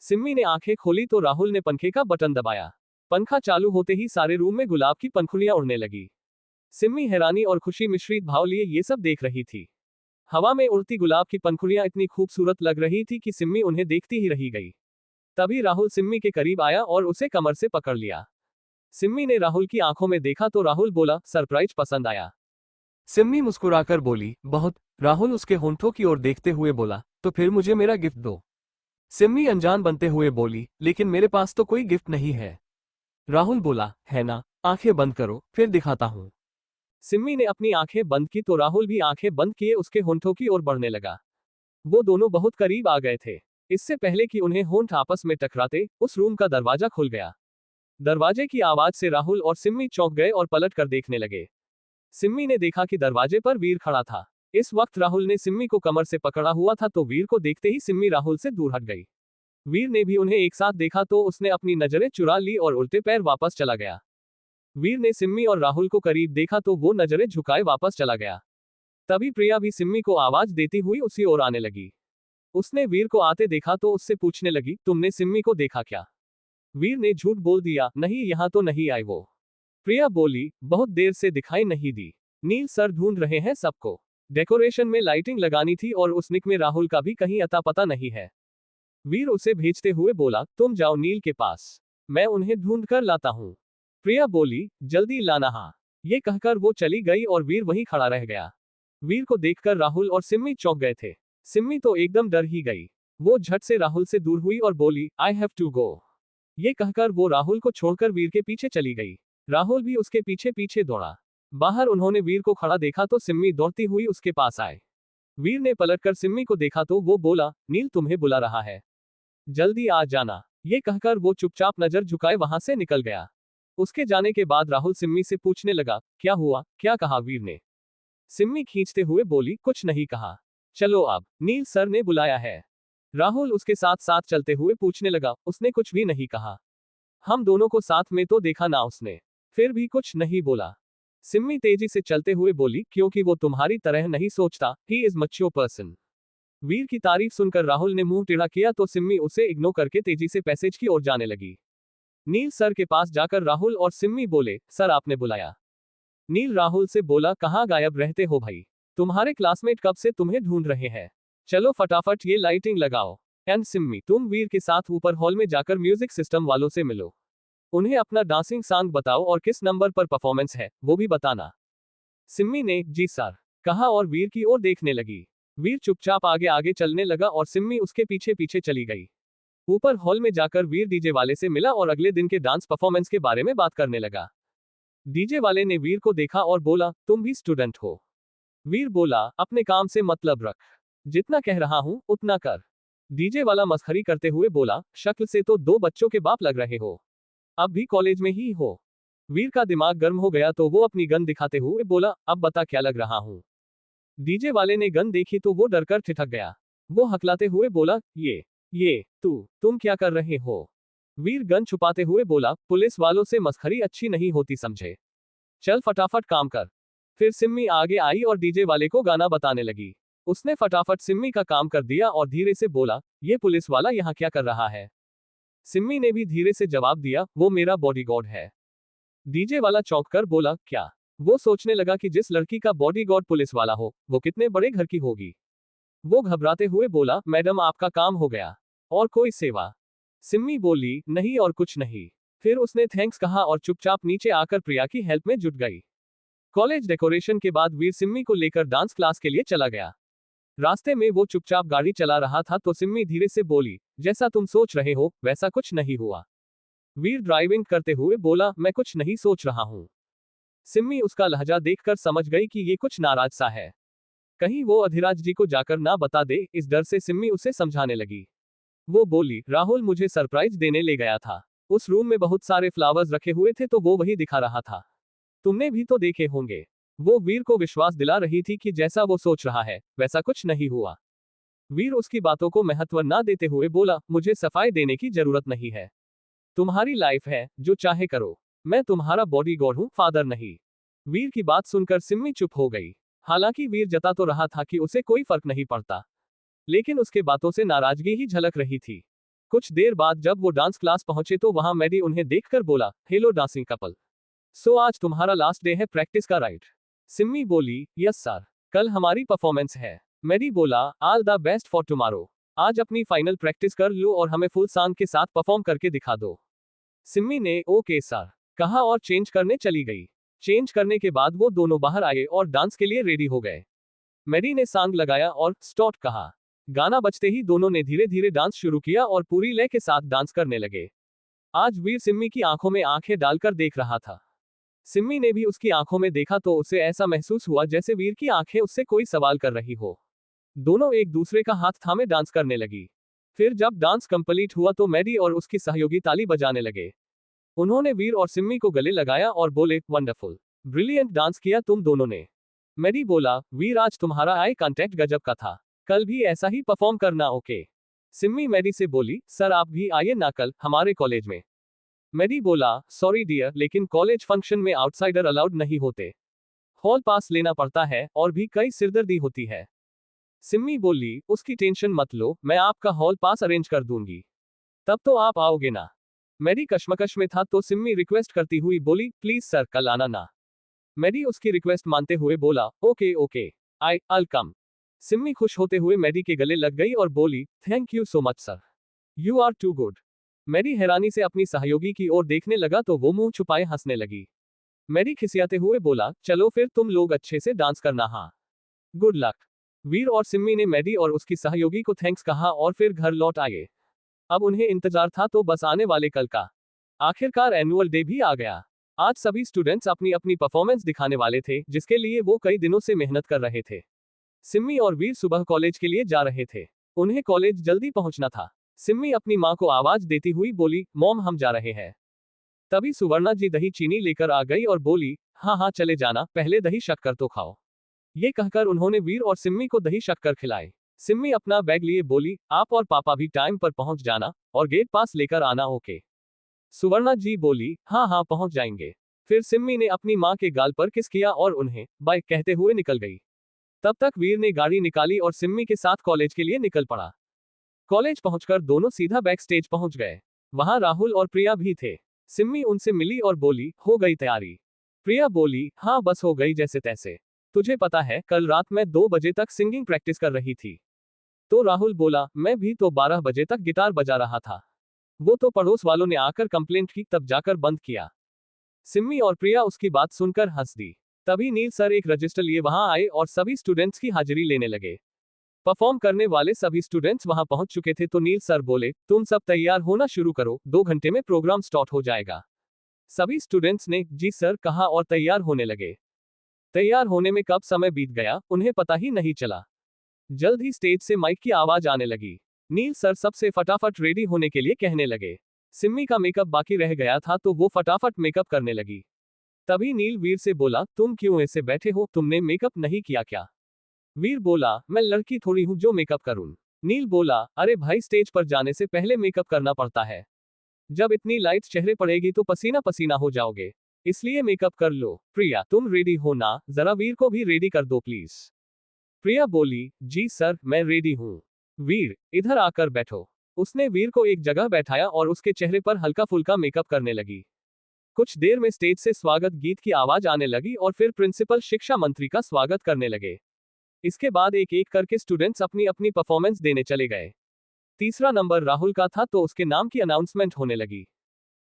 सिम्मी ने आंखें खोली तो राहुल ने पंखे का बटन दबाया। पंखा चालू होते ही सारे रूम में गुलाब की पंखुड़ियां उड़ने लगी। सिम्मी हैरानी और खुशी मिश्रित भाव लिए ये सब देख रही थी। हवा में उड़ती गुलाब की पंखुड़ियां इतनी खूबसूरत लग रही थी कि सिम्मी उन्हें देखती ही रह गई। तभी राहुल सिम्मी के करीब आया और उसे कमर से पकड़ लिया। सिम्मी ने राहुल की आंखों में देखा तो राहुल बोला, सरप्राइज पसंद आया? सिम्मी मुस्कुराकर बोली, बहुत। राहुल उसके होंठों की ओर देखते हुए बोला, तो फिर मुझे मेरा गिफ्ट दो। सिम्मी अनजान बनते हुए बोली, लेकिन मेरे पास तो कोई गिफ्ट नहीं है। राहुल बोला, है ना, आंखें बंद करो फिर दिखाता हूं। सिम्मी ने अपनी आंखें बंद की तो राहुल भी आंखें बंद किए उसके होंठों की ओर बढ़ने लगा। वो दोनों बहुत करीब आ गए थे। इससे पहले कि उन्हें होंठ आपस में टकराते, उस रूम का दरवाजा खुल गया। दरवाजे की आवाज से राहुल और सिम्मी चौंक गए और पलट कर देखने लगे। सिम्मी ने देखा कि दरवाजे पर वीर खड़ा था। इस वक्त राहुल ने सिम्मी को कमर से पकड़ा हुआ था तो वीर को देखते ही सिम्मी राहुल से दूर हट गई। वीर ने भी उन्हें एक साथ देखा तो उसने अपनी नजरें चुरा ली और उल्टे पैर वापस चला गया। वीर ने सिम्मी और राहुल को करीब देखा तो वो नजरें झुकाए वापस चला गया। तभी प्रिया भी सिम्मी को आवाज देती हुई उसी ओर आने लगी। उसने वीर को आते देखा तो उससे पूछने लगी, तुमने सिम्मी को देखा क्या? वीर ने झूठ बोल दिया, नहीं यहाँ तो नहीं आई वो। प्रिया बोली, बहुत देर से दिखाई नहीं दी। नील सर ढूंढ रहे हैं सबको। डेकोरेशन में लाइटिंग लगानी थी और उस निक में राहुल का भी कहीं अता पता नहीं है। वीर उसे भेजते हुए बोला, तुम जाओ नील के पास, मैं उन्हें ढूंढ कर लाता हूँ। प्रिया बोली, जल्दी लाना हाँ। ये कहकर वो चली गई और वीर वहीं खड़ा रह गया। वीर को देखकर राहुल और सिम्मी चौंक गए थे। सिम्मी तो एकदम डर ही गई। वो झट से राहुल से दूर हुई और बोली, आई हैव टू गो। ये कहकर वो राहुल को छोड़कर वीर के पीछे चली गई। राहुल भी उसके पीछे पीछे दौड़ा। बाहर उन्होंने वीर को खड़ा देखा तो सिम्मी दौड़ती हुई उसके पास आए। वीर ने पलटकर सिम्मी को देखा तो वो बोला, नील तुम्हें बुला रहा है, जल्दी आ जाना। ये कहकर वो चुपचाप नजर झुकाए वहां से निकल गया। उसके जाने के बाद राहुल सिम्मी से पूछने लगा, क्या हुआ, क्या कहा वीर ने? सिम्मी खींचते हुए बोली, कुछ नहीं कहा। चलो अब, नील सर ने बुलाया है। राहुल उसके साथ साथ चलते हुए पूछने लगा, उसने कुछ भी नहीं कहा? हम दोनों को साथ में तो देखा ना उसने, फिर भी कुछ नहीं बोला। सिम्मी तेजी से चलते हुए बोली, क्योंकि वो तुम्हारी तरह नहीं सोचता, ही इज मैच्योर पर्सन। वीर की तारीफ सुनकर राहुल ने मुंह टेढ़ा किया तो सिम्मी उसे इग्नोर करके तेजी से पैसेज की ओर जाने लगी। नील सर के पास जाकर राहुल और सिम्मी बोले, सर आपने बुलाया? नील राहुल से बोला, कहाँ गायब रहते हो भाई, तुम्हारे क्लासमेट कब से तुम्हें ढूंढ रहे हैं। चलो फटाफट ये लाइटिंग लगाओ। एंड सिम्मी, तुम वीर के साथ ऊपर हॉल में जाकर म्यूजिक सिस्टम वालों से मिलो। उन्हें अपना डांसिंग सॉन्ग बताओ और किस नंबर पर परफॉर्मेंस है वो भी बताना। सिम्मी ने जी सर कहा और वीर की ओर देखने लगी। वीर चुपचाप आगे आगे चलने लगा और सिम्मी उसके पीछे पीछे चली गई। ऊपर हॉल में जाकर वीर डीजे वाले से मिला और अगले दिन के डांस परफॉर्मेंस के बारे में बात करने लगा। डीजे वाले ने वीर को देखा और बोला, तुम भी स्टूडेंट हो? वीर बोला, अपने काम से मतलब रख, जितना कह रहा हूं उतना कर। डीजे वाला मस्खरी करते हुए बोला, शक्ल से तो 2 बच्चों के बाप लग रहे हो, अब भी कॉलेज में ही हो। वीर का दिमाग गर्म हो गया तो वो अपनी गन दिखाते हुए बोला, अब बता क्या लग रहा हूं। डीजे वाले ने गन देखी तो वो डरकर ठिठक गया। वो हकलाते हुए बोला, ये तुम क्या कर रहे हो? वीर गन छुपाते हुए बोला, पुलिस वालों से मस्खरी अच्छी नहीं होती समझे, चल फटाफट काम कर। फिर सिम्मी आगे आई और डीजे वाले को गाना बताने लगी। उसने फटाफट सिम्मी का काम कर दिया और धीरे से बोला, ये पुलिस वाला यहाँ क्या कर रहा है? सिम्मी ने भी धीरे से जवाब दिया, वो मेरा बॉडीगार्ड है। डीजे वाला चौंक कर बोला, क्या? वो सोचने लगा कि जिस लड़की का बॉडीगार्ड पुलिस वाला हो वो कितने बड़े घर की होगी। वो घबराते हुए बोला, मैडम आपका काम हो गया, और कोई सेवा? सिम्मी बोली, नहीं और कुछ नहीं। फिर उसने थैंक्स कहा और चुपचाप नीचे आकर प्रिया की हेल्प में जुट गई। कॉलेज डेकोरेशन के बाद वीर सिम्मी को लेकर डांस क्लास के लिए चला गया। रास्ते में वो चुपचाप गाड़ी चला रहा था तो सिम्मी धीरे से बोली, जैसा तुम सोच रहे हो वैसा कुछ नहीं हुआ। वीर ड्राइविंग करते हुए बोला, मैं कुछ नहीं सोच रहा हूं। सिम्मी उसका लहजा देखकर समझ गई कि ये कुछ नाराज सा है, कहीं वो अधिराज जी को जाकर ना बता दे। इस डर से सिम्मी उसे समझाने लगी। वो बोली, राहुल मुझे सरप्राइज देने ले गया था। उस रूम में बहुत सारे फ्लावर्स रखे हुए थे तो वो वही दिखा रहा था, तुमने भी तो देखे होंगे। वो वीर को विश्वास दिला रही थी कि जैसा वो सोच रहा है वैसा कुछ नहीं हुआ। वीर उसकी बातों को महत्व ना देते हुए बोला, मुझे सफाई देने की जरूरत नहीं है, तुम्हारी लाइफ है, जो चाहे करो। मैं तुम्हारा बॉडीगार्ड हूं, फादर नहीं। वीर की बात सुनकर सिम्मी चुप हो गई। हालांकि वीर जता तो रहा था कि उसे कोई फर्क नहीं पड़ता, लेकिन उसके बातों से नाराजगी ही झलक रही थी। कुछ देर बाद जब वो डांस क्लास पहुंचे तो वहां मैडी उन्हें देखकर बोला, हेलो डांसिंग कपल, सो आज तुम्हारा लास्ट डे है प्रैक्टिस का राइट? सिम्मी बोली, यस सर, कल हमारी परफॉर्मेंस है। मैडी बोला, all the best for tomorrow. आज अपनी फाइनल प्रैक्टिस कर लो और हमें फुल सॉन्ग के साथ परफॉर्म करके दिखा दो। सिम्मी ने ओके सर कहा और चेंज करने चली गई। चेंज करने के बाद वो दोनों बाहर आए और डांस के लिए रेडी हो गए। मैडी ने सॉन्ग लगाया और स्टार्ट कहा। गाना बजते ही दोनों ने धीरे धीरे डांस शुरू किया और पूरी लय के साथ डांस करने लगे। आज वीर सिम्मी की आंखों में आंखें डालकर देख रहा था। सिम्मी ने भी उसकी आंखों में देखा तो उसे ऐसा महसूस हुआ जैसे वीर की आंखें उससे कोई सवाल कर रही हो। दोनों एक दूसरे का हाथ थामे डांस करने लगी। फिर जब डांस कंप्लीट हुआ तो मैडी और उसकी सहयोगी ताली बजाने लगे। उन्होंने वीर और सिम्मी को गले लगाया और बोले, वंडरफुल, ब्रिलियंट डांस किया तुम दोनों ने। मैडी बोला, वीर आज तुम्हारा आई कांटेक्ट गजब का था, कल भी ऐसा ही परफॉर्म करना ओके? सिम्मी मैडी से बोली, सर आप भी आइए ना कल हमारे कॉलेज में। मैडी बोला, सॉरी डियर, लेकिन कॉलेज फंक्शन में आउटसाइडर अलाउड नहीं होते, हॉल पास लेना पड़ता है और भी कई सिरदर्दी होती है। सिम्मी बोली, उसकी टेंशन मत लो, मैं आपका हॉल पास अरेंज कर दूंगी, तब तो आप आओगे ना? मैडी कश्मकश में था तो सिम्मी रिक्वेस्ट करती हुई बोली, प्लीज सर कल आना ना। मैडी उसकी रिक्वेस्ट मानते हुए बोला, okay okay, I'll come। Simmi खुश होते हुए मैडी के गले लग गई और बोली, thank you so much sir, you are too good. Maddy हैरानी से अपनी सहयोगी की ओर देखने लगा तो वो मुंह छुपाए हंसने लगी। मैडी खिसियाते हुए बोला, चलो फिर तुम लोग अच्छे से डांस करना, हाँ, गुड लक। वीर और सिम्मी ने मैडी और उसकी सहयोगी को थैंक्स कहा और फिर घर लौट आए। अब उन्हें इंतजार था तो बस आने वाले कल का। आखिरकार एनुअल डे भी आ गया। आज सभी स्टूडेंट्स अपनी अपनी परफॉर्मेंस दिखाने वाले थे जिसके लिए वो कई दिनों से मेहनत कर रहे थे। सिम्मी और वीर सुबह कॉलेज के लिए जा रहे थे। उन्हें कॉलेज जल्दी पहुंचना था। सिम्मी अपनी माँ को आवाज देती हुई बोली, मॉम हम जा रहे हैं। तभी सुवर्णा जी दही चीनी लेकर आ गई और बोली, हाँ हाँ चले जाना, पहले दही शक्कर तो खाओ। ये कहकर उन्होंने वीर और सिम्मी को दही शक्कर खिलाई। सिम्मी अपना बैग लिए बोली, आप और पापा भी टाइम पर पहुंच जाना और गेट पास लेकर आना ओके? सुवर्णा जी बोली, हाँ हाँ पहुंच जाएंगे। फिर सिम्मी ने अपनी माँ के गाल पर किस किया और उन्हें बाय कहते हुए निकल गई। तब तक वीर ने गाड़ी निकाली और सिम्मी के साथ कॉलेज के लिए निकल पड़ा। कॉलेज पहुंचकर दोनों सीधा बैक स्टेज पहुंच गए। वहां राहुल और प्रिया भी थे। सिम्मी उनसे मिली और बोली, हो गई तैयारी? प्रिया बोली, हाँ बस हो गई जैसे तैसे। तुझे पता है कल रात मैं 2 बजे तक सिंगिंग प्रैक्टिस कर रही थी। तो राहुल बोला, मैं भी तो 12 बजे तक गिटार बजा रहा था। वो तो पड़ोस वालों ने आकर कंप्लेंट की, तब जाकर बंद किया। सिम्मी और प्रिया उसकी बात सुनकर हंस दी। तभी नील सर एक रजिस्टर लिए वहां आए और सभी स्टूडेंट्स की हाजिरी लेने लगे। परफॉर्म करने वाले सभी स्टूडेंट्स वहां पहुंच चुके थे तो नील सर बोले, तुम सब तैयार होना शुरू करो, 2 घंटे में प्रोग्राम स्टार्ट हो जाएगा। सभी स्टूडेंट्स ने जी सर कहा और तैयार होने लगे। तैयार होने में कब समय बीत गया उन्हें पता ही नहीं चला। जल्द ही स्टेज से माइक की आवाज आने लगी। नील सर सबसे फटाफट रेडी होने के लिए कहने लगे। सिम्मी का मेकअप बाकी रह गया था तो वो फटाफट मेकअप करने लगी। तभी नील वीर से बोला, तुम क्यों ऐसे बैठे हो, तुमने मेकअप नहीं किया क्या? वीर बोला, मैं लड़की थोड़ी हूं जो मेकअप करूं। नील बोला, अरे भाई स्टेज पर जाने से पहले मेकअप करना पड़ता है। जब इतनी लाइट चेहरे पड़ेगी तो पसीना पसीना हो जाओगे, इसलिए मेकअप कर लो। प्रिया तुम रेडी हो ना, जरा वीर को भी रेडी कर दो प्लीज। प्रिया बोली, जी सर मैं रेडी हूँ। वीर इधर आकर बैठो। उसने वीर को एक जगह बैठाया और उसके चेहरे पर हल्का फुल्का मेकअप करने लगी। कुछ देर में स्टेज से स्वागत गीत की आवाज आने लगी और फिर प्रिंसिपल शिक्षा मंत्री का स्वागत करने लगे। इसके बाद एक एक करके स्टूडेंट्स अपनी अपनी परफॉर्मेंस देने चले गए। तीसरा नंबर राहुल का था तो उसके नाम की अनाउंसमेंट होने लगी।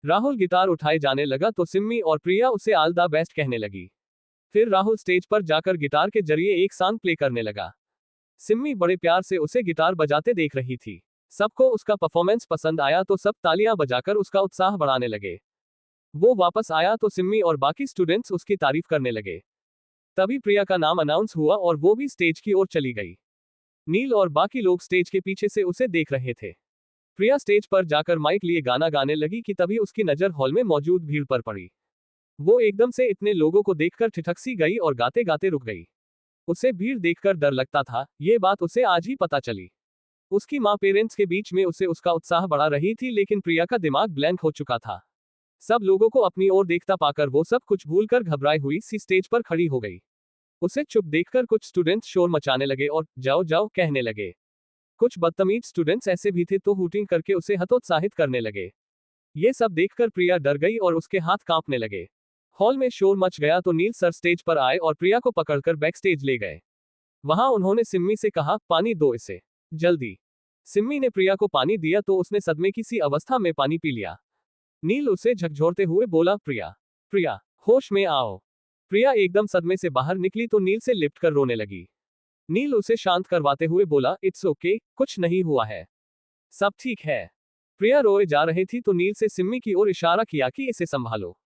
राहुल गिटार उठाए जाने लगा तो सिम्मी और प्रिया उसे ऑल द बेस्ट कहने लगी। फिर राहुल स्टेज पर जाकर गिटार के जरिए एक सॉन्ग प्ले करने लगा। सिम्मी बड़े प्यार से उसे गिटार बजाते देख रही थी। सबको उसका परफॉर्मेंस पसंद आया तो सब तालियां बजाकर उसका उत्साह बढ़ाने लगे। वो वापस आया तो सिम्मी और बाकी स्टूडेंट्स उसकी तारीफ करने लगे। तभी प्रिया का नाम अनाउंस हुआ और वो भी स्टेज की ओर चली गई। नील और बाकी लोग स्टेज के पीछे से उसे देख रहे थे। प्रिया स्टेज पर जाकर माइक लिए गाना गाने लगी कि तभी उसकी नजर हॉल में मौजूद भीड़ पर पड़ी। वो एकदम से इतने लोगों को देखकर ठिठक-सी गई और गाते गाते रुक गई। उसे भीड़ देखकर डर लगता था, ये बात उसे आज ही पता चली। उसकी माँ पेरेंट्स के बीच में उसे उसका उत्साह बढ़ा रही थी लेकिन प्रिया का दिमाग ब्लैंक हो चुका था। सब लोगों को अपनी ओर देखता पाकर वो सब कुछ भूलकर घबराई हुई सी स्टेज पर खड़ी हो गई। उसे चुप देखकर कुछ स्टूडेंट्स शोर मचाने लगे और जाओ जाओ कहने लगे। कुछ बदतमीज स्टूडेंट्स ऐसे भी थे तो हूटिंग करके उसे हतोत्साहित करने लगे। ये सब देखकर प्रिया डर गई और उसके हाथ कांपने लगे। हॉल में शोर मच गया तो नील सर स्टेज पर आए और प्रिया को पकड़कर बैक स्टेज ले गए। वहां उन्होंने सिम्मी से कहा, पानी दो इसे, जल्दी। सिम्मी ने प्रिया को पानी दिया तो उसने सदमे की सी अवस्था में पानी पी लिया। नील उसे झकझोरते हुए बोला, प्रिया, प्रिया, होश में आओ। प्रिया एकदम सदमे से बाहर निकली तो नील से लिपट कर रोने लगी। नील उसे शांत करवाते हुए बोला, इट्स ओके, कुछ नहीं हुआ है, सब ठीक है। प्रिया रोए जा रही थी तो नील से सिम्मी की ओर इशारा किया कि इसे संभालो।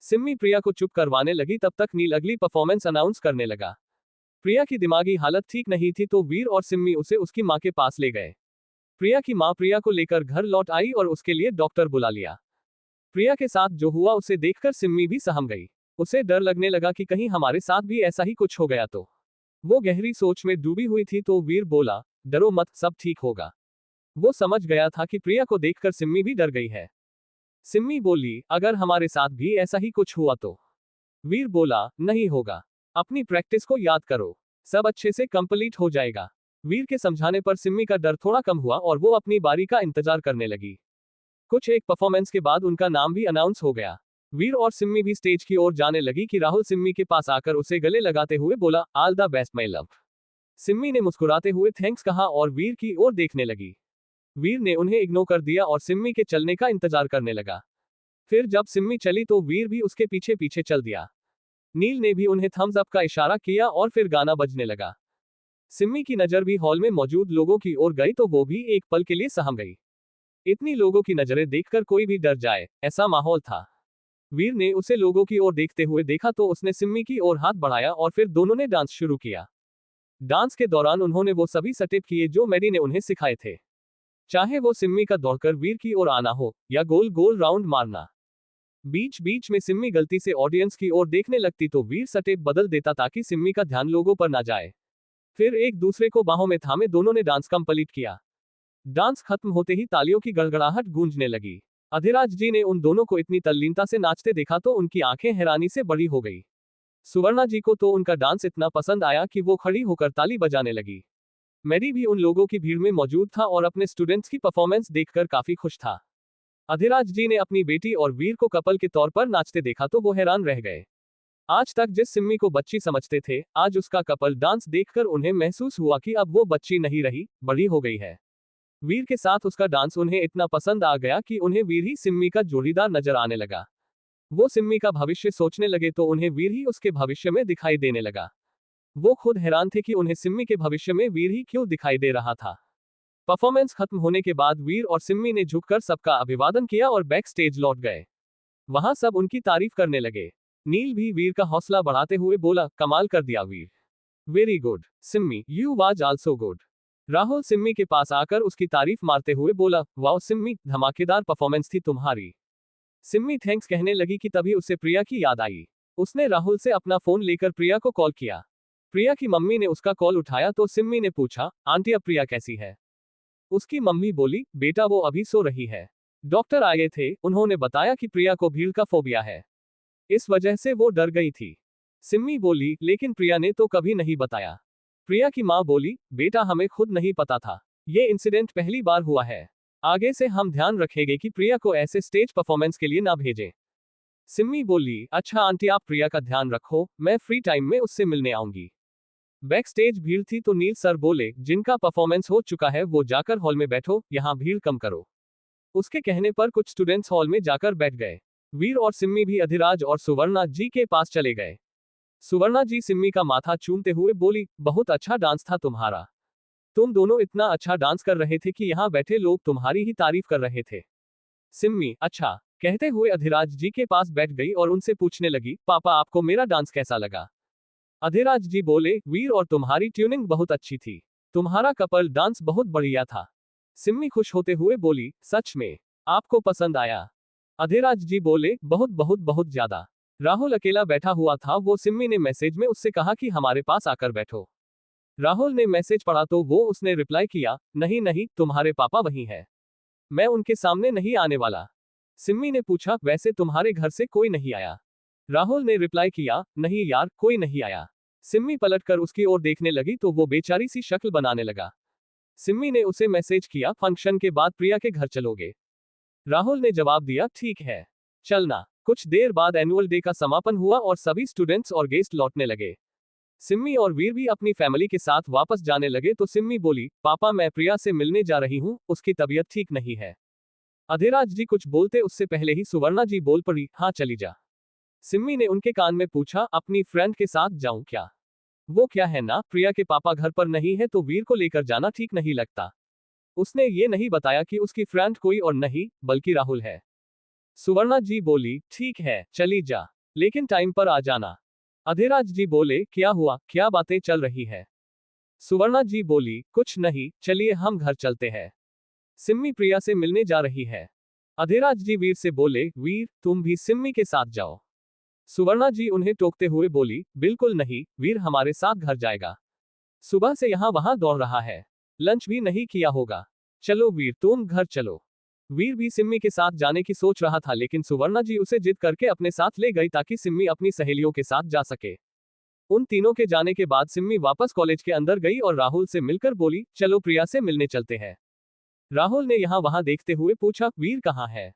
सिम्मी प्रिया को चुप करवाने लगी, तब तक नील अगली परफॉर्मेंस अनाउंस करने लगा। प्रिया की दिमागी हालत ठीक नहीं थी तो वीर और सिम्मी उसे उसकी मां के पास ले गए। प्रिया की मां प्रिया को लेकर घर लौट आई और उसके लिए डॉक्टर बुला लिया। प्रिया के साथ जो हुआ उसे देखकर सिम्मी भी सहम गई। उसे डर लगने लगा कि कहीं हमारे साथ भी ऐसा ही कुछ हो गया तो। वो गहरी सोच में डूबी हुई थी तो वीर बोला, डरो मत, सब ठीक होगा। वो समझ गया था कि प्रिया को देखकर सिम्मी भी डर गई है। सिम्मी बोली, अगर हमारे साथ भी ऐसा ही कुछ हुआ तो? वीर बोला, नहीं होगा, अपनी प्रैक्टिस को याद करो, सब अच्छे से कंप्लीट हो जाएगा। वीर के समझाने पर सिम्मी का डर थोड़ा कम हुआ और वो अपनी बारी का इंतजार करने लगी। कुछ एक परफॉर्मेंस के बाद उनका नाम भी अनाउंस हो गया। वीर और सिम्मी भी स्टेज की ओर जाने लगी कि राहुल सिम्मी के पास आकर उसे गले लगाते हुए बोला, all the best my love. Simmi ने मुस्कुराते हुए थैंक्स कहा और वीर की ओर देखने लगी। वीर ने उन्हें इग्नोर कर दिया और सिम्मी के चलने का इंतजार करने लगा। फिर जब सिम्मी चली तो वीर भी उसके पीछे पीछे चल दिया। नील ने भी उन्हें थम्स अप का इशारा किया और फिर गाना बजने लगा। सिम्मी की नजर भी हॉल में मौजूद लोगों की ओर गई तो वो भी एक पल के लिए सहम गई। इतनी लोगों की नजरें देखकर कोई भी डर जाए, ऐसा माहौल था। वीर ने उसे लोगों की ओर देखते हुए देखा तो उसने सिम्मी की ओर हाथ बढ़ाया और फिर दोनों ने डांस शुरू किया। डांस के दौरान उन्होंने वो सभी स्टेप किए जो मैडी ने उन्हें सिखाए थे, चाहे वो सिम्मी का दौड़कर वीर की ओर आना हो या गोल गोल राउंड मारना। बीच बीच में सिम्मी गलती से ऑडियंस की ओर देखने लगती तो वीर स्टेप बदल देता ताकि सिम्मी का ध्यान लोगों पर ना जाए। फिर एक दूसरे को बाहों में थामे दोनों ने डांस कंप्लीट किया। डांस खत्म होते ही तालियों की गड़गड़ाहट गूंजने लगी। अधिराज जी ने उन दोनों को इतनी तल्लीनता से नाचते देखा तो उनकी आंखें हैरानी से बड़ी हो गई। सुवर्णा जी को तो उनका डांस इतना पसंद आया कि वो खड़ी होकर ताली बजाने लगी। मैडी भी उन लोगों की भीड़ में मौजूद था और अपने स्टूडेंट्स की परफॉर्मेंस देखकर काफी खुश था। अधिराज जी ने अपनी बेटी और वीर को कपल के तौर पर नाचते देखा तो वो हैरान रह गए। आज तक जिस सिम्मी को बच्ची समझते थे, आज उसका कपल डांस देखकर उन्हें महसूस हुआ कि अब वो बच्ची नहीं रही, बड़ी हो गई है। वीर के साथ उसका डांस उन्हें इतना पसंद आ गया कि उन्हें वीर ही सिम्मी का जोड़ीदार नजर आने लगा। वो सिम्मी का भविष्य सोचने लगे तो उन्हें वीर ही उसके भविष्य में दिखाई देने लगा। वो खुद हैरान थे कि उन्हें सिम्मी के भविष्य में वीर ही क्यों दिखाई दे रहा था। परफॉर्मेंस खत्म होने के बाद वीर और सिम्मी ने झुककर सबका अभिवादन किया और बैक स्टेज लौट गए। वहां सब उनकी तारीफ करने लगे। नील भी वीर का हौसला बढ़ाते हुए बोला, कमाल कर दिया Veer. Very good Simmi, you was also good. Rahul Simmi के पास आकर उसकी तारीफ मारते हुए बोला, वाओ सिम्मी, धमाकेदार परफॉर्मेंस थी तुम्हारी। सिम्मी थैंक्स कहने लगी कि तभी उसे प्रिया की याद आई। उसने राहुल से अपना फोन लेकर प्रिया को कॉल किया। प्रिया की मम्मी ने उसका कॉल उठाया तो सिम्मी ने पूछा, आंटी अब प्रिया कैसी है? उसकी मम्मी बोली, बेटा वो अभी सो रही है। डॉक्टर आए थे, उन्होंने बताया कि प्रिया को भीड़ का फोबिया है, इस वजह से वो डर गई थी। सिम्मी बोली, लेकिन प्रिया ने तो कभी नहीं बताया। प्रिया की मां बोली, बेटा हमें खुद नहीं पता था, ये इंसिडेंट पहली बार हुआ है। आगे से हम ध्यान रखेंगे कि प्रिया को ऐसे स्टेज परफॉर्मेंस के लिए ना भेजें। सिम्मी बोली, अच्छा आंटी आप प्रिया का ध्यान रखो, मैं फ्री टाइम में उससे मिलने आऊंगी। बैक स्टेज भीड़ थी तो नील सर बोले, जिनका परफॉर्मेंस हो चुका है वो जाकर हॉल में बैठो, यहाँ भीड़ कम करो। उसके कहने पर कुछ स्टूडेंट्स हॉल में जाकर बैठ गए। वीर और सिम्मी भी अधिराज और सुवर्णा जी के पास चले गए। सुवर्णा जी सिम्मी का माथा चूमते हुए बोली, बहुत अच्छा डांस था तुम्हारा। तुम दोनों इतना अच्छा डांस कर रहे थे कि यहाँ बैठे लोग तुम्हारी ही तारीफ कर रहे थे। सिम्मी, अच्छा कहते हुए अधिराज जी के पास बैठ गई और उनसे पूछने लगी, पापा आपको मेरा डांस कैसा लगा? अधिराज जी बोले, वीर और तुम्हारी ट्यूनिंग बहुत अच्छी थी, तुम्हारा कपल डांस बहुत बढ़िया था। सिम्मी खुश होते हुए बोली, सच में आपको पसंद आया? अधिराज जी बोले, बहुत बहुत बहुत ज्यादा। राहुल अकेला बैठा हुआ था, वो सिम्मी ने मैसेज में उससे कहा कि हमारे पास आकर बैठो। राहुल ने मैसेज पढ़ा तो वो उसने रिप्लाई किया, नहीं नहीं तुम्हारे पापा वहीं है, मैं उनके सामने नहीं आने वाला। सिम्मी ने पूछा, वैसे तुम्हारे घर से कोई नहीं आया? राहुल ने रिप्लाई किया, नहीं यार कोई नहीं आया। सिम्मी पलटकर उसकी ओर देखने लगी तो वो बेचारी सी शक्ल बनाने लगा। सिम्मी ने उसे मैसेज किया, फंक्शन के बाद प्रिया के घर चलोगे? राहुल ने जवाब दिया, ठीक है चलना। कुछ देर बाद एनुअल डे का समापन हुआ और सभी स्टूडेंट्स और गेस्ट लौटने लगे। सिम्मी और वीर भी अपनी फैमिली के साथ वापस जाने लगे तो सिम्मी बोली, पापा मैं प्रिया से मिलने जा रही हूँ, उसकी तबीयत ठीक नहीं है। अधिराज जी कुछ बोलते उससे पहले ही सुवर्णा जी बोल पड़ी, हाँ चली जा। सिम्मी ने उनके कान में पूछा, अपनी फ्रेंड के साथ जाऊं क्या? वो क्या है ना, प्रिया के पापा घर पर नहीं है तो वीर को लेकर जाना ठीक नहीं लगता। उसने ये नहीं बताया कि उसकी फ्रेंड कोई और नहीं बल्कि राहुल है। सुवर्णा जी बोली, ठीक है चली जा, लेकिन टाइम पर आ जाना। अधिराज जी बोले, क्या हुआ, क्या बातें चल रही है? सुवर्णा जी बोली, कुछ नहीं, चलिए हम घर चलते हैं। सिम्मी प्रिया से मिलने जा रही है। अधिराज जी वीर से बोले, वीर तुम भी सिम्मी के साथ जाओ। सुवर्णा जी उन्हें टोकते हुए बोली, बिल्कुल नहीं, वीर हमारे साथ घर जाएगा। सुबह से यहाँ वहां दौड़ रहा है, लंच भी नहीं किया होगा। चलो वीर तुम घर चलो। वीर भी सिम्मी के साथ जाने की सोच रहा था लेकिन सुवर्णा जी उसे जिद करके अपने साथ ले गई ताकि सिम्मी अपनी सहेलियों के साथ जा सके। उन तीनों के जाने के बाद सिम्मी वापस कॉलेज के अंदर गई और राहुल से मिलकर बोली, चलो प्रिया से मिलने चलते हैं। राहुल ने यहाँ वहां देखते हुए पूछा, वीर कहाँ है?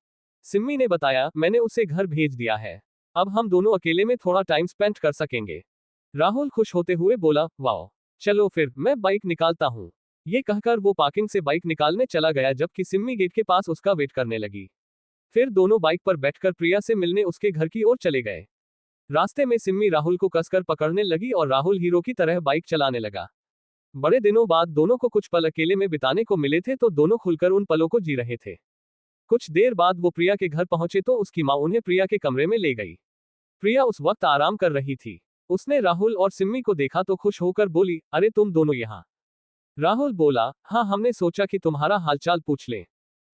सिम्मी ने बताया, मैंने उसे घर भेज दिया है, अब हम दोनों अकेले में थोड़ा टाइम स्पेंड कर सकेंगे। राहुल खुश होते हुए बोला, वाओ चलो फिर मैं बाइक निकालता हूँ। ये कहकर वो पार्किंग से बाइक निकालने चला गया जबकि सिम्मी गेट के पास उसका वेट करने लगी। फिर दोनों बाइक पर बैठकर प्रिया से मिलने उसके घर की ओर चले गए। रास्ते में सिम्मी राहुल को कसकर पकड़ने लगी और राहुल हीरो की तरह बाइक चलाने लगा। बड़े दिनों बाद दोनों को कुछ पल अकेले में बिताने को मिले थे तो दोनों खुलकर उन पलों को जी रहे थे। कुछ देर बाद वो प्रिया के घर पहुंचे तो उसकी मां उन्हें प्रिया के कमरे में ले गई। प्रिया उस वक्त आराम कर रही थी। उसने राहुल और सिम्मी को देखा तो खुश होकर बोली, अरे तुम दोनों यहाँ? राहुल बोला, हाँ हमने सोचा कि तुम्हारा हालचाल पूछ लें।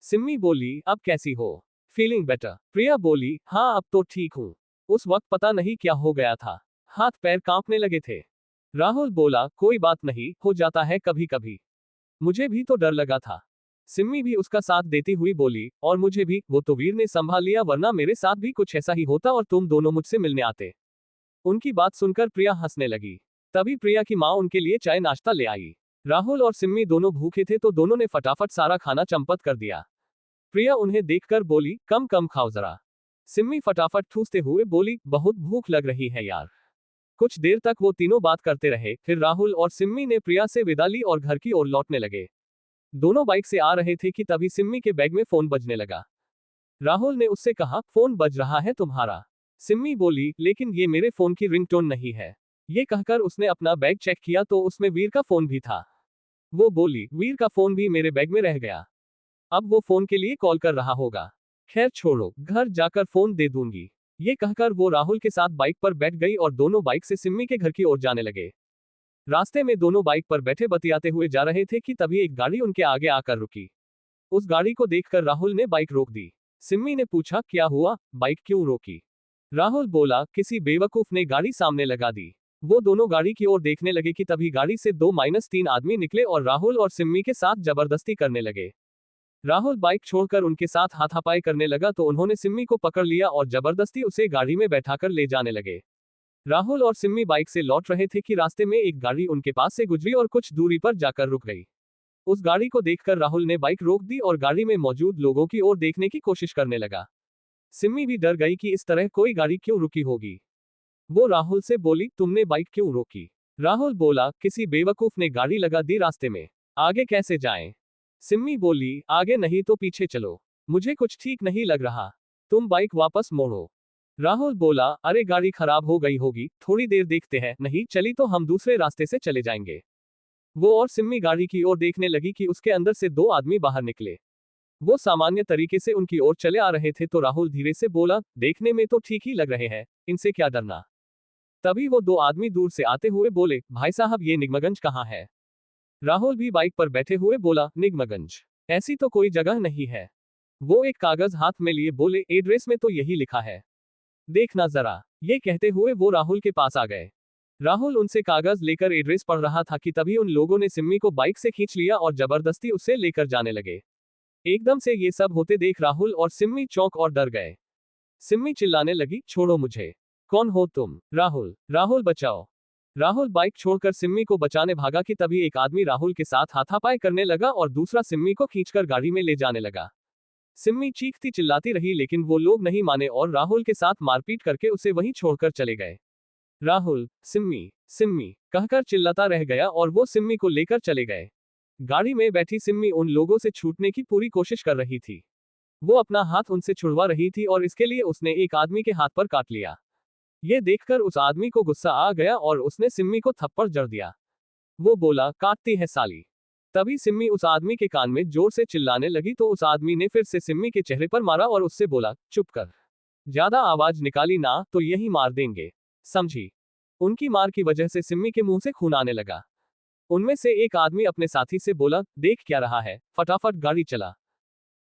सिम्मी बोली, अब कैसी हो? Feeling better? प्रिया बोली, हाँ अब तो ठीक हूँ, उस वक्त पता नहीं क्या हो गया था, हाथ पैर कांपने लगे थे। राहुल बोला, कोई बात नहीं, हो जाता है कभी कभी, मुझे भी तो डर लगा था। सिम्मी भी उसका साथ देती हुई बोली, और मुझे भी, वो तो वीर ने संभाल लिया वरना मेरे साथ भी कुछ ऐसा ही होता और तुम दोनों मुझसे मिलने आते। उनकी बात सुनकर प्रिया हंसने लगी। तभी प्रिया की मां उनके लिए चाय नाश्ता ले आई। राहुल और सिम्मी दोनों भूखे थे तो दोनों ने फटाफट सारा खाना चंपत कर दिया। प्रिया उन्हें देखकर बोली, कम कम खाओ जरा। सिम्मी फटाफट ठूसते हुए बोली, बहुत भूख लग रही है यार। कुछ देर तक वो तीनों बात करते रहे, फिर राहुल और सिम्मी ने प्रिया से विदा ली और घर की ओर लौटने लगे। दोनों बाइक से आ रहे थे कि तभी सिम्मी के बैग में फोन बजने लगा। राहुल ने उससे कहा, फोन बज रहा है तुम्हारा। सिम्मी बोली, लेकिन ये मेरे फोन की रिंगटोन नहीं है। ये कहकर उसने अपना बैग चेक किया तो उसमें वीर का फोन भी था। वो बोली, वीर का फोन भी मेरे बैग में रह गया। अब वो फोन के लिए कॉल कर रहा होगा। खैर छोड़ो, घर जाकर फोन दे दूंगी। ये कहकर वो राहुल के साथ बाइक पर बैठ गई और दोनों बाइक से सिम्मी के घर की ओर जाने लगे। रास्ते में दोनों बाइक पर बैठे बतियाते हुए जा रहे थे कि तभी एक गाड़ी उनके आगे आकर रुकी। उस गाड़ी को देखकर राहुल ने बाइक रोक दी। सिम्मी ने पूछा, क्या हुआ, बाइक क्यों रोकी? राहुल बोला, किसी बेवकूफ ने गाड़ी सामने लगा दी। वो दोनों गाड़ी की ओर देखने लगे कि तभी गाड़ी से 2-3 आदमी निकले और राहुल और सिम्मी के साथ जबरदस्ती करने लगे। राहुल बाइक छोड़कर उनके साथ हाथापाई करने लगा तो उन्होंने सिम्मी को पकड़ लिया और जबरदस्ती उसे गाड़ी में बैठाकर ले जाने लगे। राहुल और सिम्मी बाइक से लौट रहे थे कि रास्ते में एक गाड़ी उनके पास से गुजरी और कुछ दूरी पर जाकर रुक गई। उस गाड़ी को देखकर राहुल ने बाइक रोक दी और गाड़ी में मौजूद लोगों की ओर देखने की कोशिश करने लगा। सिम्मी भी डर गई कि इस तरह कोई गाड़ी क्यों रुकी होगी। वो राहुल से बोली, तुमने बाइक क्यों रोकी? राहुल बोला, किसी बेवकूफ ने गाड़ी लगा दी रास्ते में, आगे कैसे जाएं? सिम्मी बोली, आगे नहीं तो पीछे चलो, मुझे कुछ ठीक नहीं लग रहा, तुम बाइक वापस मोड़ो। राहुल बोला, अरे गाड़ी खराब हो गई होगी, थोड़ी देर देखते हैं, नहीं चली तो हम दूसरे रास्ते से चले जाएंगे। वो और सिम्मी गाड़ी की ओर देखने लगी कि उसके अंदर से 2 आदमी बाहर निकले। वो सामान्य तरीके से उनकी ओर चले आ रहे थे तो राहुल धीरे से बोला, देखने में तो ठीक ही लग रहे हैं, इनसे क्या डरना। तभी वो 2 आदमी दूर से आते हुए बोले, भाई साहब ये निगमगंज कहाँ है? राहुल भी बाइक पर बैठे हुए बोला, निगमगंज? ऐसी तो कोई जगह नहीं है। वो एक कागज हाथ में लिए बोले, एड्रेस में तो यही लिखा है, देखना जरा। ये कहते हुए वो राहुल के पास आ गए। राहुल उनसे कागज लेकर एड्रेस पढ़ रहा था कि तभी उन लोगों ने सिम्मी को बाइक से खींच लिया और जबरदस्ती उसे लेकर जाने लगे। एकदम से ये सब होते देख राहुल और सिम्मी चौंक और डर गए। सिम्मी चिल्लाने लगी, छोड़ो मुझे, कौन हो तुम? राहुल, राहुल बचाओ। राहुल बाइक छोड़कर सिम्मी को बचाने भागा कि तभी एक आदमी राहुल के साथ हाथापाई करने लगा और दूसरा सिम्मी को खींचकर गाड़ी में ले जाने लगा। सिम्मी चीखती चिल्लाती रही लेकिन वो लोग नहीं माने और राहुल के साथ मारपीट करके उसे वहीं छोड़कर चले गए। राहुल, सिम्मी, सिम्मी कहकर चिल्लाता रह गया और वो सिम्मी को लेकर चले गए। गाड़ी में बैठी सिम्मी उन लोगों से छूटने की पूरी कोशिश कर रही थी। वो अपना हाथ उनसे छुड़वा रही थी और इसके लिए उसने एक आदमी के हाथ पर काट लिया। ये देखकर उस आदमी को गुस्सा आ गया और उसने सिम्मी को थप्पड़ जड़ दिया। वो बोला, काटती है साली। तभी सिम्मी उस आदमी के कान में जोर से चिल्लाने लगी तो उस आदमी ने फिर से सिम्मी के चेहरे पर मारा और उससे बोला, चुप कर, ज्यादा आवाज निकाली ना तो यही मार देंगे, समझी? उनकी मार की वजह से सिम्मी के मुंह से खून आने लगा। उनमें से एक आदमी अपने साथी से बोला, देख क्या रहा है, फटाफट गाड़ी चला।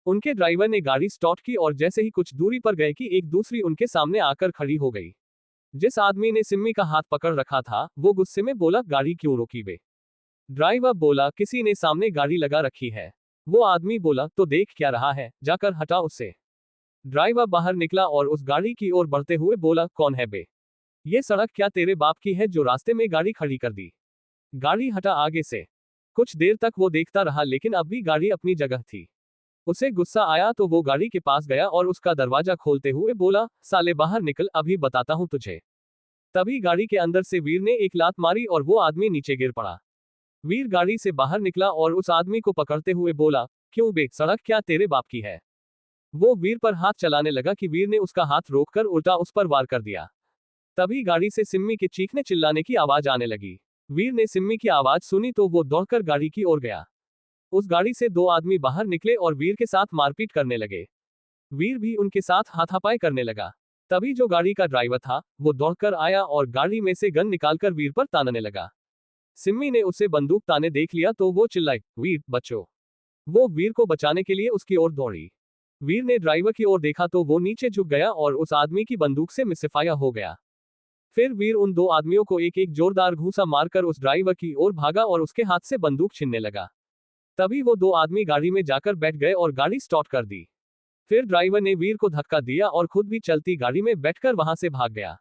उनके ड्राइवर ने गाड़ी स्टार्ट की और जैसे ही कुछ दूरी पर गए कि एक दूसरी उनके सामने आकर खड़ी हो गई। जिस आदमी ने सिम्मी का हाथ पकड़ रखा था वो गुस्से में बोला, गाड़ी क्यों रोकी बे? ड्राइवर बोला, किसी ने सामने गाड़ी लगा रखी है। वो आदमी बोला, तो देख क्या रहा है, जाकर हटा उससे। ड्राइवर बाहर निकला और उस गाड़ी की ओर बढ़ते हुए बोला, कौन है बे? ये सड़क क्या तेरे बाप की है जो रास्ते में गाड़ी खड़ी कर दी? गाड़ी हटा आगे से। कुछ देर तक वो देखता रहा लेकिन अब भी गाड़ी अपनी जगह थी। उसे गुस्सा आया तो वो गाड़ी के पास गया और उसका दरवाजा खोलते हुए बोला, साले बाहर निकल, अभी बताता हूं तुझे। तभी गाड़ी के अंदर से वीर ने एक लात मारी और वो आदमी नीचे गिर पड़ा। वीर गाड़ी से बाहर निकला और उस आदमी को पकड़ते हुए बोला, क्यों बे, सड़क क्या तेरे बाप की है? वो वीर पर हाथ चलाने लगा कि वीर ने उसका हाथ रोककर उल्टा उस पर वार कर दिया। तभी गाड़ी से सिम्मी के चीखने चिल्लाने की आवाज आने लगी। वीर ने सिम्मी की आवाज सुनी तो वो दौड़कर गाड़ी की ओर गया। उस गाड़ी से 2 आदमी बाहर निकले और वीर के साथ मारपीट करने लगे। वीर भी उनके साथ हाथापाई करने लगा। तभी जो गाड़ी का ड्राइवर था वो दौड़कर आया और गाड़ी में से गन निकालकर वीर पर तानने लगा। सिम्मी ने उसे बंदूक ताने देख लिया तो वो चिल्लाई, वीर बचो। वो वीर को बचाने के लिए उसकी ओर दौड़ी। वीर ने ड्राइवर की ओर देखा तो वो नीचे झुक गया और उस आदमी की बंदूक से मिसफायर हो गया। फिर वीर उन 2 आदमियों को एक एक जोरदार घूंसा मारकर उस ड्राइवर की ओर भागा और उसके हाथ से बंदूक छीनने लगा। तभी वो 2 आदमी गाड़ी में जाकर बैठ गए और गाड़ी स्टार्ट कर दी। फिर ड्राइवर ने वीर को धक्का दिया और खुद भी चलती गाड़ी में बैठकर वहां से भाग गया।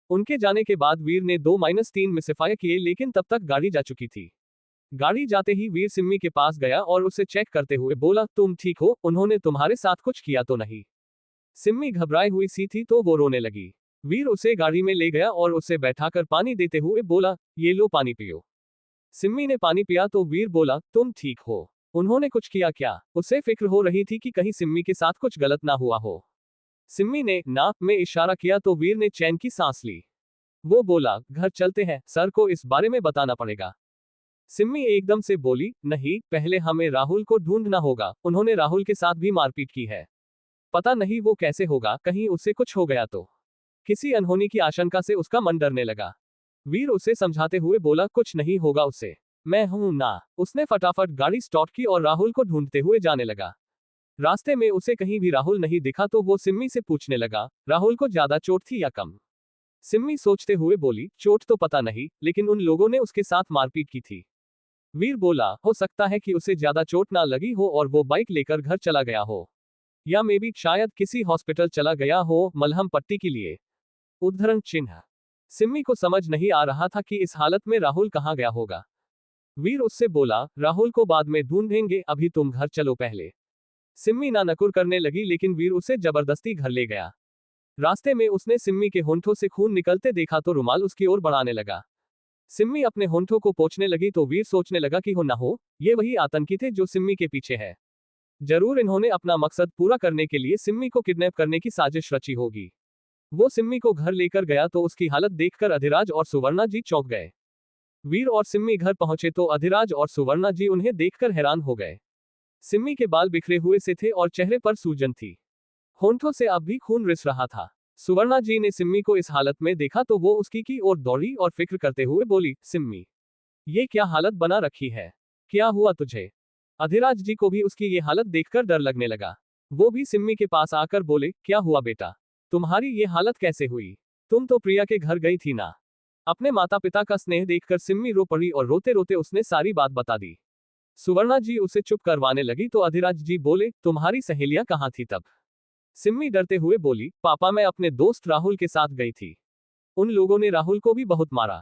उनके जाने के बाद वीर ने 2-3 मिसफायर किए लेकिन तब तक गाड़ी जा चुकी थी। गाड़ी जाते ही वीर सिम्मी के पास गया और उसे चेक करते हुए बोला, तुम ठीक हो, उन्होंने तुम्हारे साथ कुछ किया तो नहीं? सिम्मी घबराई हुई सी थी तो वो रोने लगी। वीर उसे गाड़ी में ले गया और उसे बैठाकर पानी देते हुए बोला, ये लो पानी पियो। सिम्मी ने पानी पिया तो वीर बोला, तुम ठीक हो? उन्होंने कुछ किया क्या? उसे फिक्र हो रही थी कि कहीं सिम्मी के साथ कुछ गलत ना हुआ हो। सिम्मी ने नाक में इशारा किया तो वीर ने चैन की सांस ली। वो बोला, घर चलते हैं, सर को इस बारे में बताना पड़ेगा। सिम्मी एकदम से बोली, नहीं, पहले हमें राहुल को ढूंढना होगा, उन्होंने राहुल के साथ भी मारपीट की है। पता नहीं वो कैसे होगा, कहीं उसे कुछ हो गया तो। किसी अनहोनी की आशंका से उसका मन डरने लगा। वीर उसे समझाते हुए बोला, कुछ नहीं होगा उससे, मैं हूं ना। उसने फटाफट गाड़ी स्टार्ट की और राहुल को ढूंढते हुए जाने लगा। रास्ते में उसे कहीं भी राहुल नहीं दिखा तो वो सिम्मी से पूछने लगा, राहुल को ज्यादा चोट थी या कम? सिम्मी सोचते हुए बोली, चोट तो पता नहीं, लेकिन उन लोगों ने उसके साथ मारपीट की थी। वीर बोला, हो सकता है कि उसे ज्यादा चोट ना लगी हो और वो बाइक लेकर घर चला गया हो, या मे बी शायद किसी हॉस्पिटल चला गया हो मलहम पट्टी के लिए। उद्धरण चिन्ह। सिम्मी को समझ नहीं आ रहा था कि इस हालत में राहुल कहाँ गया होगा। वीर उससे बोला, राहुल को बाद में ढूंढेंगे, अभी तुम घर चलो पहले। सिम्मी ना नकुर करने लगी लेकिन वीर उसे जबरदस्ती घर ले गया। रास्ते में उसने सिम्मी के होंठों से खून निकलते देखा तो रुमाल उसकी ओर बढ़ाने लगा। सिम्मी अपने होंठों को पोंछने लगी तो वीर सोचने लगा कि हो ना हो, ये वही आतंकी थे जो सिम्मी के पीछे है। जरूर इन्होंने अपना मकसद पूरा करने के लिए सिम्मी को किडनैप करने की साजिश रची होगी। वो सिम्मी को घर लेकर गया तो उसकी हालत देखकर अधिराज और सुवर्णा जी चौंक गए। वीर और सिम्मी घर पहुंचे तो अधिराज और सुवर्णा जी उन्हें देखकर हैरान हो गए। सिम्मी के बाल बिखरे हुए से थे और चेहरे पर सूजन थी। होंठों से अब भी खून रिस रहा था। सुवर्णा जी ने सिम्मी को इस हालत में देखा तो वो उसकी की ओर दौड़ी और फिक्र करते हुए बोली, सिम्मी, ये क्या हालत बना रखी है? क्या हुआ तुझे? अधिराज जी को भी उसकी ये हालत देखकर डर लगने लगा। वो भी सिम्मी के पास आकर बोले, क्या हुआ बेटा? तुम्हारी ये हालत कैसे हुई? तुम तो प्रिया के घर गई थी ना? अपने माता पिता का स्नेह देखकर सिम्मी रो पड़ी और रोते रोते उसने सारी बात बता दी। सुवर्णा जी उसे चुप करवाने लगी तो अधिराज जी बोले, तुम्हारी सहेलियां कहाँ थी तब? सिम्मी डरते हुए बोली, पापा मैं अपने दोस्त राहुल के साथ गई थी। उन लोगों ने राहुल को भी बहुत मारा।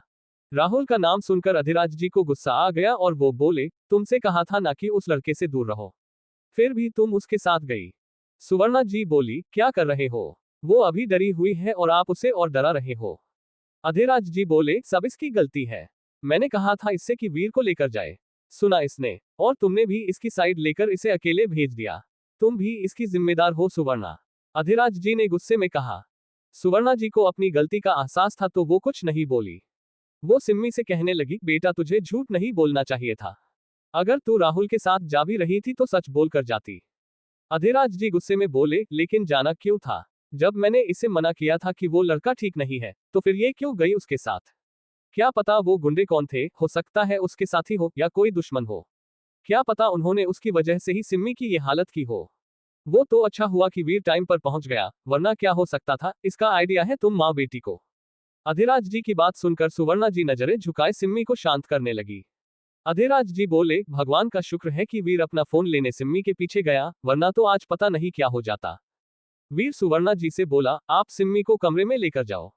राहुल का नाम सुनकर अधिराज जी को गुस्सा आ गया और वो बोले, तुमसे कहा था ना कि उस लड़के से दूर रहो, फिर भी तुम उसके साथ गई। सुवर्णा जी बोली, क्या कर रहे हो? वो अभी डरी हुई है और आप उसे और डरा रहे हो। अधिराज जी बोले, सब इसकी गलती है। मैंने कहा था इससे कि वीर को लेकर जाए, सुना इसने, और तुमने भी इसकी साइड लेकर इसे अकेले भेज दिया। तुम भी इसकी जिम्मेदार हो सुवर्णा। अधिराज जी ने गुस्से में कहा। सुवर्णा जी को अपनी गलती का एहसास था तो वो कुछ नहीं बोली। वो सिम्मी से कहने लगी, बेटा तुझे झूठ नहीं बोलना चाहिए था। अगर तू राहुल के साथ जा भी रही थी तो सच बोल कर जाती। अधिराज जी गुस्से में बोले, लेकिन जाना क्यों था? जब मैंने इसे मना किया था कि वो लड़का ठीक नहीं है, तो फिर ये क्यों गई उसके साथ? क्या पता वो गुंडे कौन थे, हो सकता है उसके साथी हो या कोई दुश्मन हो। क्या पता उन्होंने उसकी वजह से ही सिम्मी की ये हालत की हो। वो तो अच्छा हुआ कि वीर टाइम पर पहुंच गया, वरना क्या हो सकता था, इसका आइडिया है तुम माँ बेटी को। अधिराज जी की बात सुनकर सुवर्णा जी नजरें झुकाए सिम्मी को शांत करने लगी। अधिराज जी बोले, भगवान का शुक्र है कि वीर अपना फोन लेने सिम्मी के पीछे गया, वरना तो आज पता नहीं क्या हो जाता। वीर सुवर्णा जी से बोला, आप सिम्मी को कमरे में लेकर जाओ।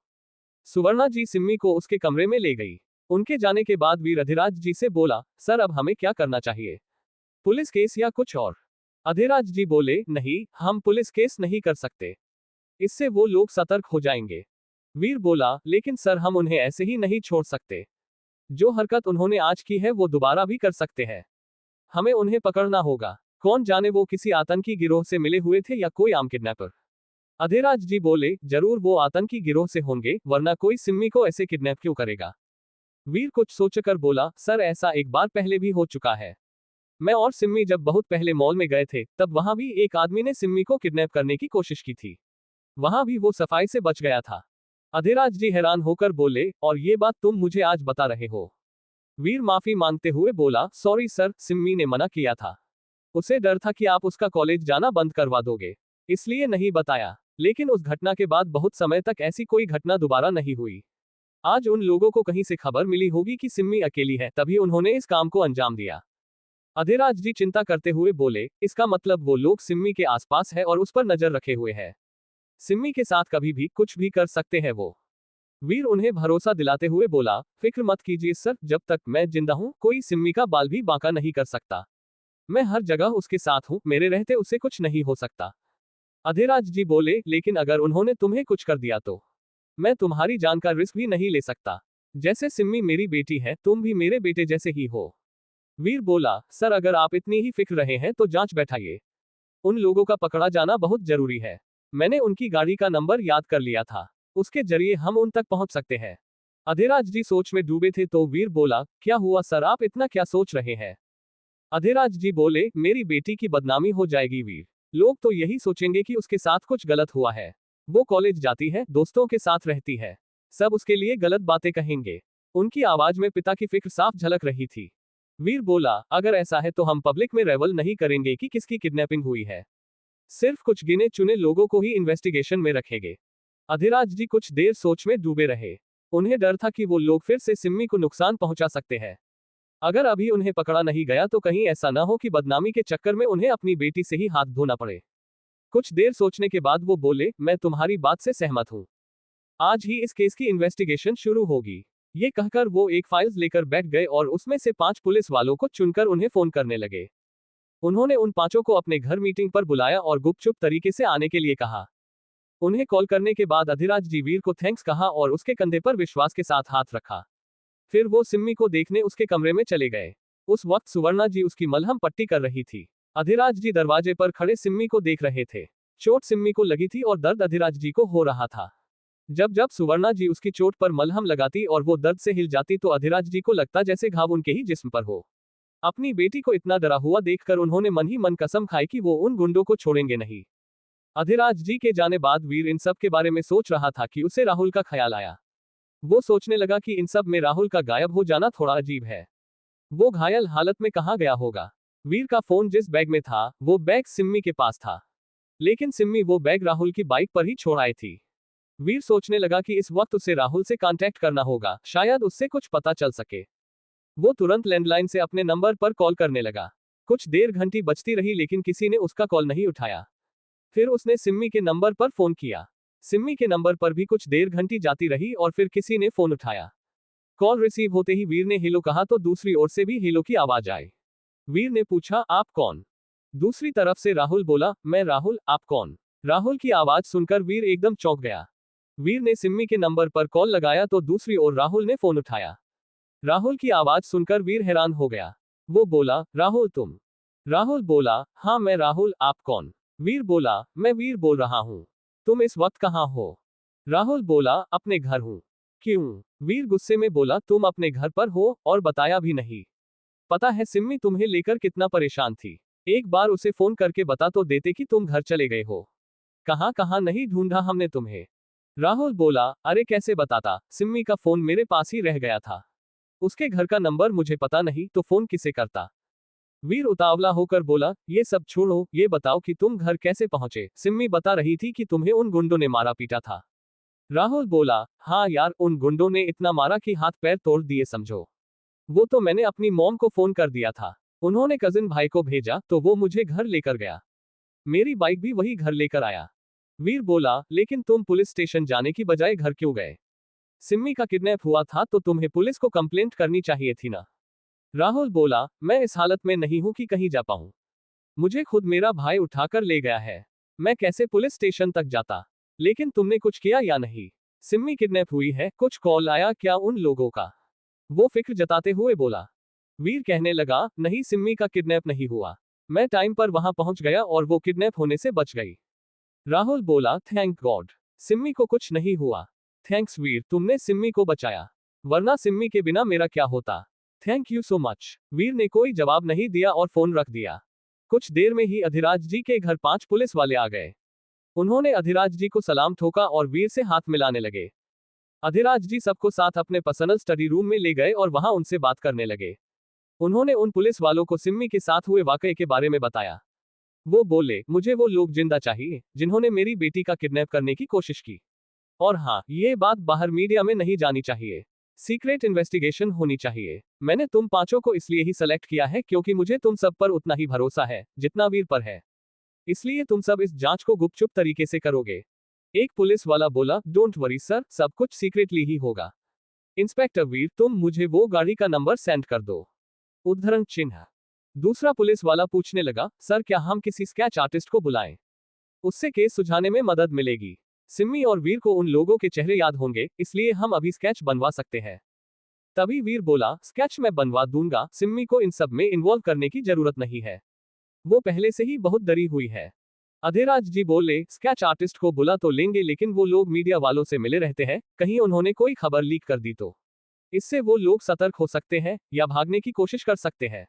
सुवर्णा जी सिम्मी को उसके कमरे में ले गई। उनके जाने के बाद वीर अधिराज जी से बोला, सर अब हमें क्या करना चाहिए? पुलिस केस या कुछ और? अधिराज जी बोले, नहीं, हम पुलिस केस नहीं कर सकते, इससे वो लोग सतर्क हो जाएंगे। वीर बोला, लेकिन सर हम उन्हें ऐसे ही नहीं छोड़ सकते। जो हरकत उन्होंने आज की है वो दोबारा भी कर सकते हैं। हमें उन्हें पकड़ना होगा। कौन जाने वो किसी आतंकी गिरोह से मिले हुए थे या कोई आम किडनैपर। अधिराज जी बोले, जरूर वो आतंकी गिरोह से होंगे, वरना कोई सिम्मी को ऐसे किडनैप क्यों करेगा? वीर कुछ सोचकर बोला, सर ऐसा एक बार पहले भी हो चुका है। मैं और सिम्मी जब बहुत पहले मॉल में गए थे तब वहां भी एक आदमी ने सिम्मी को किडनैप करने की कोशिश की थी। वहां भी वो सफाई से बच गया था। अधिराज जी हैरान होकर बोले, और ये बात तुम मुझे आज बता रहे हो? वीर माफी मांगते हुए बोला, सॉरी सर, सिम्मी ने मना किया था। उसे डर था कि आप उसका कॉलेज जाना बंद करवा दोगे, इसलिए नहीं बताया। लेकिन उस घटना के बाद बहुत समय तक ऐसी कोई घटना दोबारा नहीं हुई। आज उन लोगों को कहीं से खबर मिली होगी कि सिम्मी अकेली है, तभी उन्होंने इस काम को अंजाम दिया। अधिराज जी चिंता करते हुए बोले, इसका मतलब वो लोग सिम्मी के आसपास है और उस पर नजर रखे हुए हैं। सिम्मी के साथ कभी भी कुछ भी कर सकते हैं वो। वीर उन्हें भरोसा दिलाते हुए बोला, फिक्र मत कीजिए सर, जब तक मैं जिंदा हूं कोई सिम्मी का बाल भी बांका नहीं कर सकता। मैं हर जगह उसके साथ हूं, मेरे रहते उसे कुछ नहीं हो सकता। अधिराज जी बोले, लेकिन अगर उन्होंने तुम्हें कुछ कर दिया तो? मैं तुम्हारी जान का रिस्क भी नहीं ले सकता। जैसे सिम्मी मेरी बेटी है, तुम भी मेरे बेटे जैसे ही हो। वीर बोला, सर अगर आप इतनी ही फिक्र रहे हैं तो जांच बैठाइए। उन लोगों का पकड़ा जाना बहुत जरूरी है। मैंने उनकी गाड़ी का नंबर याद कर लिया था। उसके जरिए हम उन तक पहुंच सकते हैं। अधिराज जी सोच में डूबे थे तो वीर बोला, क्या हुआ सर, आप इतना क्या सोच रहे हैं? अधिराज जी बोले, मेरी बेटी की बदनामी हो जाएगी वीर। लोग तो यही सोचेंगे कि उसके साथ कुछ गलत हुआ है। वो कॉलेज जाती है, दोस्तों के साथ रहती है। सब उसके लिए गलत बातें कहेंगे। उनकी आवाज में पिता की फिक्र साफ झलक रही थी। वीर बोला, अगर ऐसा है तो हम पब्लिक में रेवल नहीं करेंगे कि किसकी किडनैपिंग हुई है। सिर्फ कुछ गिने चुने लोगों को ही इन्वेस्टिगेशन में रखेंगे। अधिराज जी कुछ देर सोच में डूबे रहे। उन्हें डर था कि वो लोग फिर से सिम्मी को नुकसान पहुंचा सकते हैं। अगर अभी उन्हें पकड़ा नहीं गया तो कहीं ऐसा न हो कि बदनामी के चक्कर में उन्हें अपनी बेटी से ही हाथ धोना पड़े। कुछ देर सोचने के बाद वो बोले, मैं तुम्हारी बात से सहमत हूं। आज ही इस केस की इन्वेस्टिगेशन शुरू होगी। ये कहकर वो एक फाइल्स लेकर बैठ गए और उसमें से 5 पुलिस वालों को चुनकर उन्हें फोन करने लगे। उन्होंने उन 5 को अपने घर मीटिंग पर बुलाया और गुपचुप तरीके से आने के लिए कहा। उन्हें कॉल करने के बाद अधिराज जी वीर को थैंक्स कहा और उसके कंधे पर विश्वास के साथ हाथ रखा। फिर वो सिम्मी को देखने उसके कमरे में चले गए। उस वक्त सुवर्णा जी उसकी मलहम पट्टी कर रही थी। अधिराज जी दरवाजे पर खड़े सिम्मी को देख रहे थे। चोट सिम्मी को लगी थी और दर्द अधिराज जी को हो रहा था। जब जब सुवर्णा जी उसकी चोट पर मलहम लगाती और वो दर्द से हिल जाती तो अधिराज जी को लगता जैसे घाव उनके ही जिस्म पर हो। अपनी बेटी को इतना डरा हुआ देखकर उन्होंने मन ही मन कसम खाई कि वो उन गुंडों को छोड़ेंगे नहीं। अधिराज जी के जाने बाद वीर इन सब के बारे में सोच रहा था कि उसे राहुल का ख्याल आया। वो सोचने लगा कि इन सब में राहुल का गायब हो जाना थोड़ा अजीब है। वो घायल हालत में कहाँ गया होगा? वीर का फोन जिस बैग में था, वो बैग सिम्मी के पास था। लेकिन सिम्मी वो बैग राहुल की बाइक पर ही छोड़ आई थी। वीर सोचने लगा कि इस वक्त उसे राहुल से कांटेक्ट करना होगा, शायद उससे कुछ पता चल सके। वो तुरंत लैंडलाइन से अपने नंबर पर कॉल करने लगा। कुछ देर घंटी बजती रही लेकिन किसी ने उसका कॉल नहीं उठाया। फिर उसने सिम्मी के नंबर पर फोन किया। सिम्मी के नंबर पर भी कुछ देर घंटी जाती रही और फिर किसी ने फोन उठाया। कॉल रिसीव होते ही वीर ने हेलो कहा तो दूसरी ओर से भी हेलो की आवाज आई। वीर ने पूछा, आप कौन? दूसरी तरफ से राहुल बोला, मैं राहुल, आप कौन? राहुल की आवाज सुनकर वीर एकदम चौंक गया। वीर ने सिम्मी के नंबर पर कॉल लगाया तो दूसरी ओर राहुल ने फोन उठाया। राहुल की आवाज सुनकर वीर हैरान हो गया। वो बोला, राहुल तुम? राहुल बोला, हाँ मैं राहुल, आप कौन? वीर बोला, मैं वीर बोल रहा हूँ। तुम इस वक्त कहाँ हो? राहुल बोला, अपने घर हूँ। क्यों? वीर गुस्से में बोला, तुम अपने घर पर हो और बताया भी नहीं। पता है सिम्मी तुम्हें लेकर कितना परेशान थी। एक बार उसे फोन करके बता तो देते कि तुम घर चले गए हो। कहाँ कहाँ नहीं ढूंढा हमने तुम्हें। राहुल बोला, अरे कैसे बताता, सिम्मी का फोन मेरे पास ही रह गया था। उसके घर का नंबर मुझे पता नहीं तो फोन किसे करता। वीर उतावला होकर बोला, ये सब छोड़ो, ये बताओ कि तुम घर कैसे पहुंचे। सिम्मी बता रही थी कि तुम्हें उन गुंडों ने मारा पीटा था। राहुल बोला, हाँ यार, उन गुंडों ने इतना मारा कि हाथ पैर तोड़ दिए समझो। वो तो मैंने अपनी मॉम को फोन कर दिया था। उन्होंने कजिन भाई को भेजा तो वो मुझे घर लेकर गया। मेरी बाइक भी वही घर लेकर आया। वीर बोला, लेकिन तुम पुलिस स्टेशन जाने की बजाय घर क्यों गए? सिम्मी का किडनैप हुआ था तो तुम्हें पुलिस को कंप्लेंट करनी चाहिए थी ना। राहुल बोला, मैं इस हालत में नहीं हूं कि कहीं जा पाऊं। मुझे खुद मेरा भाई उठाकर ले गया है। मैं कैसे पुलिस स्टेशन तक जाता? लेकिन तुमने कुछ किया या नहीं? सिम्मी किडनैप हुई है, कुछ कॉल आया क्या उन लोगों का? वो फिक्र जताते हुए बोला। वीर कहने लगा, नहीं सिम्मी का किडनैप नहीं हुआ। मैं टाइम पर वहां पहुंच गया और वो किडनैप होने से बच गई। राहुल बोला, थैंक गॉड, सिम्मी को कुछ नहीं हुआ। थैंक्स वीर, तुमने सिम्मी को बचाया, वरना सिम्मी के बिना मेरा क्या होता। Thank you so much. Veer ने कोई जवाब नहीं दिया और फोन रख दिया। कुछ देर में ही अधिराज जी के घर 5 पुलिस वाले आ गए। उन्होंने अधिराज जी को सलाम ठोका और वीर से हाथ मिलाने लगे। अधिराज जी सबको साथ अपने पर्सनल स्टडी रूम में ले गए और वहां उनसे बात करने लगे। उन्होंने उन पुलिस वालों को सिम्मी के साथ हुए वाकये के बारे में बताया। वो बोले, मुझे वो लोग जिंदा चाहिए जिन्होंने मेरी बेटी का किडनैप करने की कोशिश की। और हाँ, ये बात बाहर मीडिया में नहीं जानी चाहिए। सीक्रेट इन्वेस्टिगेशन होनी चाहिए। मैंने तुम 5 को इसलिए ही सेलेक्ट किया है क्योंकि मुझे तुम सब पर उतना ही भरोसा है जितना वीर पर है। इसलिए तुम सब इस जांच को गुपचुप तरीके से करोगे। एक पुलिस वाला बोला, डोंट वरी सर, सब कुछ सीक्रेटली ही होगा। इंस्पेक्टर वीर, तुम मुझे वो गाड़ी का नंबर सेंड कर दो। उद्धरण चिन्ह। दूसरा पुलिस वाला पूछने लगा, सर क्या हम किसी स्केच आर्टिस्ट को बुलाएं? उससे केस सुलझाने में मदद मिलेगी। सिम्मी और वीर को उन लोगों के चेहरे याद होंगे, इसलिए हम अभी स्केच बनवा सकते हैं। तभी वीर बोला, स्केच मैं बनवा दूंगा, सिम्मी को इन सब में इन्वॉल्व करने की जरूरत नहीं है। वो पहले से ही बहुत डरी हुई है। अधिराज जी बोले, स्केच आर्टिस्ट को बुला तो लेंगे, लेकिन वो लोग मीडिया वालों से मिले रहते हैं, कहीं उन्होंने कोई खबर लीक कर दी तो इससे वो लोग सतर्क हो सकते हैं या भागने की कोशिश कर सकते हैं।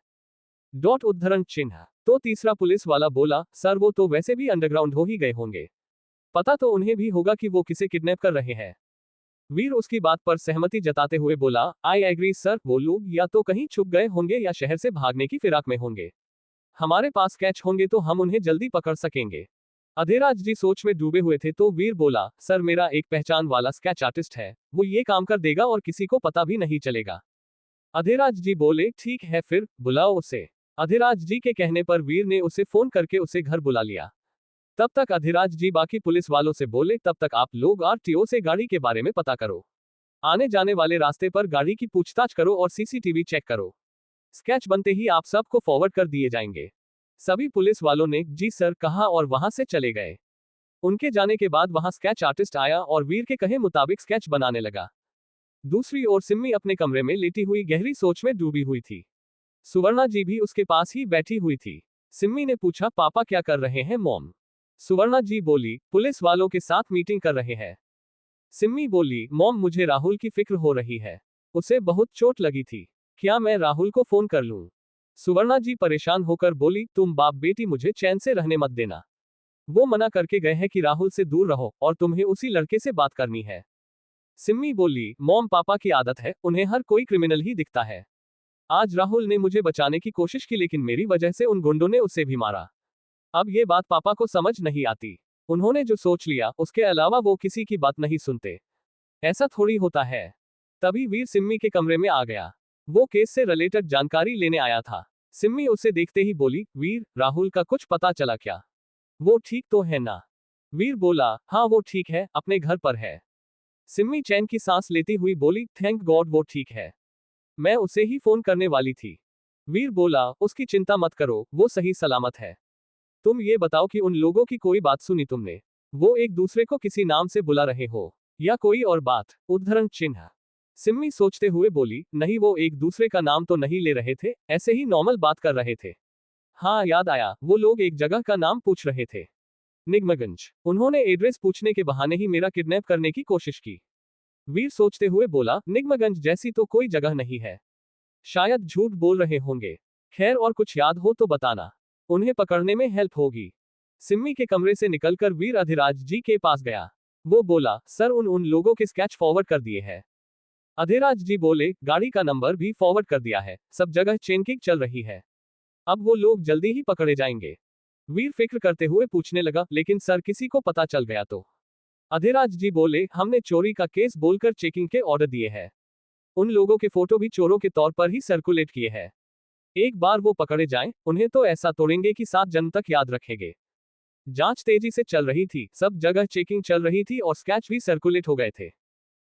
उद्धरण चिन्ह। तो तीसरा पुलिस वाला बोला, सर वो तो वैसे भी अंडरग्राउंड हो ही गए होंगे, पता तो उन्हें भी होगा कि वो किसे किडनैप कर रहे हैं। वीर उसकी बात पर सहमति जताते हुए बोला, आई एग्री सर, वो लोग या तो कहीं छुप गए होंगे या शहर से भागने की फिराक में होंगे। हमारे पास स्केच होंगे तो हम उन्हें जल्दी पकड़ सकेंगे। अधिराज जी सोच में डूबे हुए थे तो वीर बोला, सर मेरा एक पहचान वाला स्केच आर्टिस्ट है, वो ये काम कर देगा और किसी को पता भी नहीं चलेगा। अधिराज जी बोले, ठीक है फिर बुलाओ उसे। अधिराज जी के कहने पर वीर ने उसे फोन करके उसे घर बुला लिया। तब तक अधिराज जी बाकी पुलिस वालों से बोले, तब तक आप लोग आरटीओ से गाड़ी के बारे में पता करो, आने जाने वाले रास्ते पर गाड़ी की पूछताछ करो और सीसीटीवी चेक करो। स्केच बनते ही आप सबको फॉरवर्ड कर दिए जाएंगे। सभी पुलिस वालों ने जी सर कहा और वहां से चले गए। उनके जाने के बाद वहां स्केच आर्टिस्ट आया और वीर के कहे मुताबिक स्केच बनाने लगा। दूसरी ओर सिम्मी अपने कमरे में लेटी हुई गहरी सोच में डूबी हुई थी। सुवर्णा जी भी उसके पास ही बैठी हुई थी। सिम्मी ने पूछा, पापा क्या कर रहे हैं मॉम? सुवर्णा जी बोली, पुलिस वालों के साथ मीटिंग कर रहे हैं। सिम्मी बोली, मॉम मुझे राहुल की फिक्र हो रही है, उसे बहुत चोट लगी थी, क्या मैं राहुल को फोन कर लूं? सुवर्णा जी परेशान होकर बोली, तुम बाप बेटी मुझे चैन से रहने मत देना। वो मना करके गए हैं कि राहुल से दूर रहो और तुम्हें उसी लड़के से बात करनी है। सिम्मी बोली, मॉम पापा की आदत है, उन्हें हर कोई क्रिमिनल ही दिखता है। आज राहुल ने मुझे बचाने की कोशिश की लेकिन मेरी वजह से उन गुंडों ने उसे भी मारा। अब ये बात पापा को समझ नहीं आती। उन्होंने जो सोच लिया उसके अलावा वो किसी की बात नहीं सुनते। ऐसा थोड़ी होता है। तभी वीर सिम्मी के कमरे में आ गया। वो केस से रिलेटेड जानकारी लेने आया था। सिम्मी उसे देखते ही बोली, वीर राहुल का कुछ पता चला क्या? वो ठीक तो है ना? वीर बोला, हाँ वो ठीक है, अपने घर पर है। सिम्मी चैन की सांस लेती हुई बोली, थैंक गॉड वो ठीक है, मैं उसे ही फोन करने वाली थी। वीर बोला, उसकी चिंता मत करो, वो सही सलामत है। तुम ये बताओ कि उन लोगों की कोई बात सुनी तुमने? वो एक दूसरे को किसी नाम से बुला रहे हो या कोई और बात? उद्धरण चिन्ह। सिम्मी सोचते हुए बोली, नहीं वो एक दूसरे का नाम तो नहीं ले रहे थे, ऐसे ही नॉर्मल बात कर रहे थे। हाँ याद आया, वो लोग एक जगह का नाम पूछ रहे थे, निगमगंज। उन्होंने एड्रेस पूछने के बहाने ही मेरा किडनैप करने की कोशिश की। वीर सोचते हुए बोला, निगमगंज जैसी तो कोई जगह नहीं है, शायद झूठ बोल रहे होंगे। खैर और कुछ याद हो तो बताना, उन्हें पकड़ने में हेल्प होगी। सिम्मी के कमरे से निकलकर वीर अधिराज जी के पास गया। वो बोला, सर उन लोगों के स्केच फॉरवर्ड कर दिए हैं। अधिराज जी बोले, गाड़ी का नंबर भी फॉरवर्ड कर दिया है, सब जगह चेकिंग चल रही है, अब वो लोग जल्दी ही पकड़े जाएंगे। वीर फिक्र करते हुए पूछने लगा, लेकिन सर किसी को पता चल गया तो? अधिराज जी बोले, हमने चोरी का केस बोलकर चेकिंग के ऑर्डर दिए हैं, उन लोगों के फोटो भी चोरों के तौर पर ही सर्कुलेट किए हैं। एक बार वो पकड़े जाएं, उन्हें तो ऐसा तोड़ेंगे कि 7 जन्म तक याद रखेंगे। जांच तेजी से चल रही थी, सब जगह चेकिंग चल रही थी और स्केच भी सर्कुलेट हो गए थे।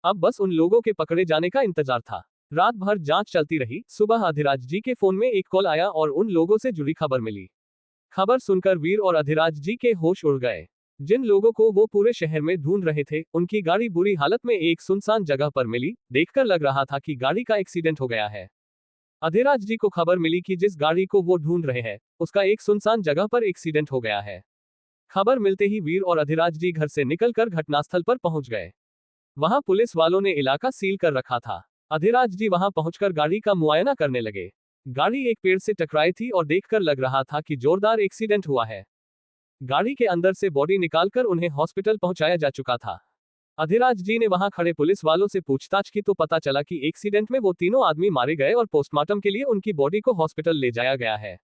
अब बस उन लोगों के पकड़े जाने का इंतजार था। रात भर जांच चलती रही। सुबह अधिराज जी के फोन में एक कॉल आया और उन लोगों से जुड़ी खबर मिली। खबर सुनकर वीर और अधिराज जी के होश उड़ गए। जिन लोगों को वो पूरे शहर में ढूंढ रहे थे, उनकी गाड़ी बुरी हालत में एक सुनसान जगह पर मिली। देखकर लग रहा था कि गाड़ी का एक्सीडेंट हो गया है। अधिराज जी को खबर मिली कि जिस गाड़ी को वो ढूंढ रहे हैं, उसका एक सुनसान जगह पर एक्सीडेंट हो गया है। खबर मिलते ही वीर और अधिराज जी घर से निकलकर घटनास्थल पर पहुंच गए। वहां पुलिस वालों ने इलाका सील कर रखा था। अधिराज जी वहां पहुंचकर गाड़ी का मुआयना करने लगे। गाड़ी एक पेड़ से टकराई थी और देखकर लग रहा था कि जोरदार एक्सीडेंट हुआ है। गाड़ी के अंदर से बॉडी निकालकर उन्हें हॉस्पिटल पहुंचाया जा चुका था। अधिराज जी ने वहां खड़े पुलिस वालों से पूछताछ की तो पता चला कि एक्सीडेंट में वो तीनों आदमी मारे गए और पोस्टमार्टम के लिए उनकी बॉडी को हॉस्पिटल ले जाया गया है।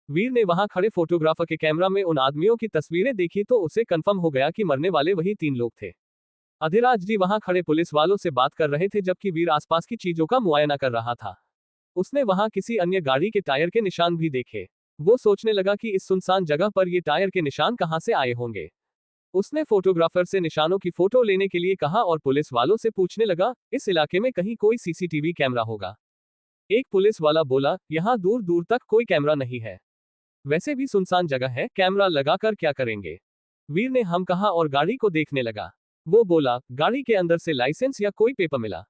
वीर ने वहां खड़े फोटोग्राफर के कैमरा में उन आदमियों की तस्वीरें देखी तो उसे कंफर्म हो गया कि मरने वाले वही 3 लोग थे। अधिराज जी वहां खड़े पुलिस वालों से बात कर रहे थे जबकि वीर आसपास की चीजों का मुआयना कर रहा था। उसने वहां किसी अन्य गाड़ी के टायर के निशान भी देखे। वो सोचने लगा कि इस सुनसान जगह पर ये टायर के निशान कहां से आए होंगे। उसने फोटोग्राफर से निशानों की फोटो लेने के लिए कहा और पुलिस वालों से पूछने लगा, इस इलाके में कहीं कोई सीसीटीवी कैमरा होगा? एक पुलिस वाला बोला, यहां दूर दूर तक कोई कैमरा नहीं है, वैसे भी सुनसान जगह है, कैमरा लगाकर क्या करेंगे? वीर ने हम कहा और गाड़ी को देखने लगा। वो बोला, गाड़ी के अंदर से लाइसेंस या कोई पेपर मिला?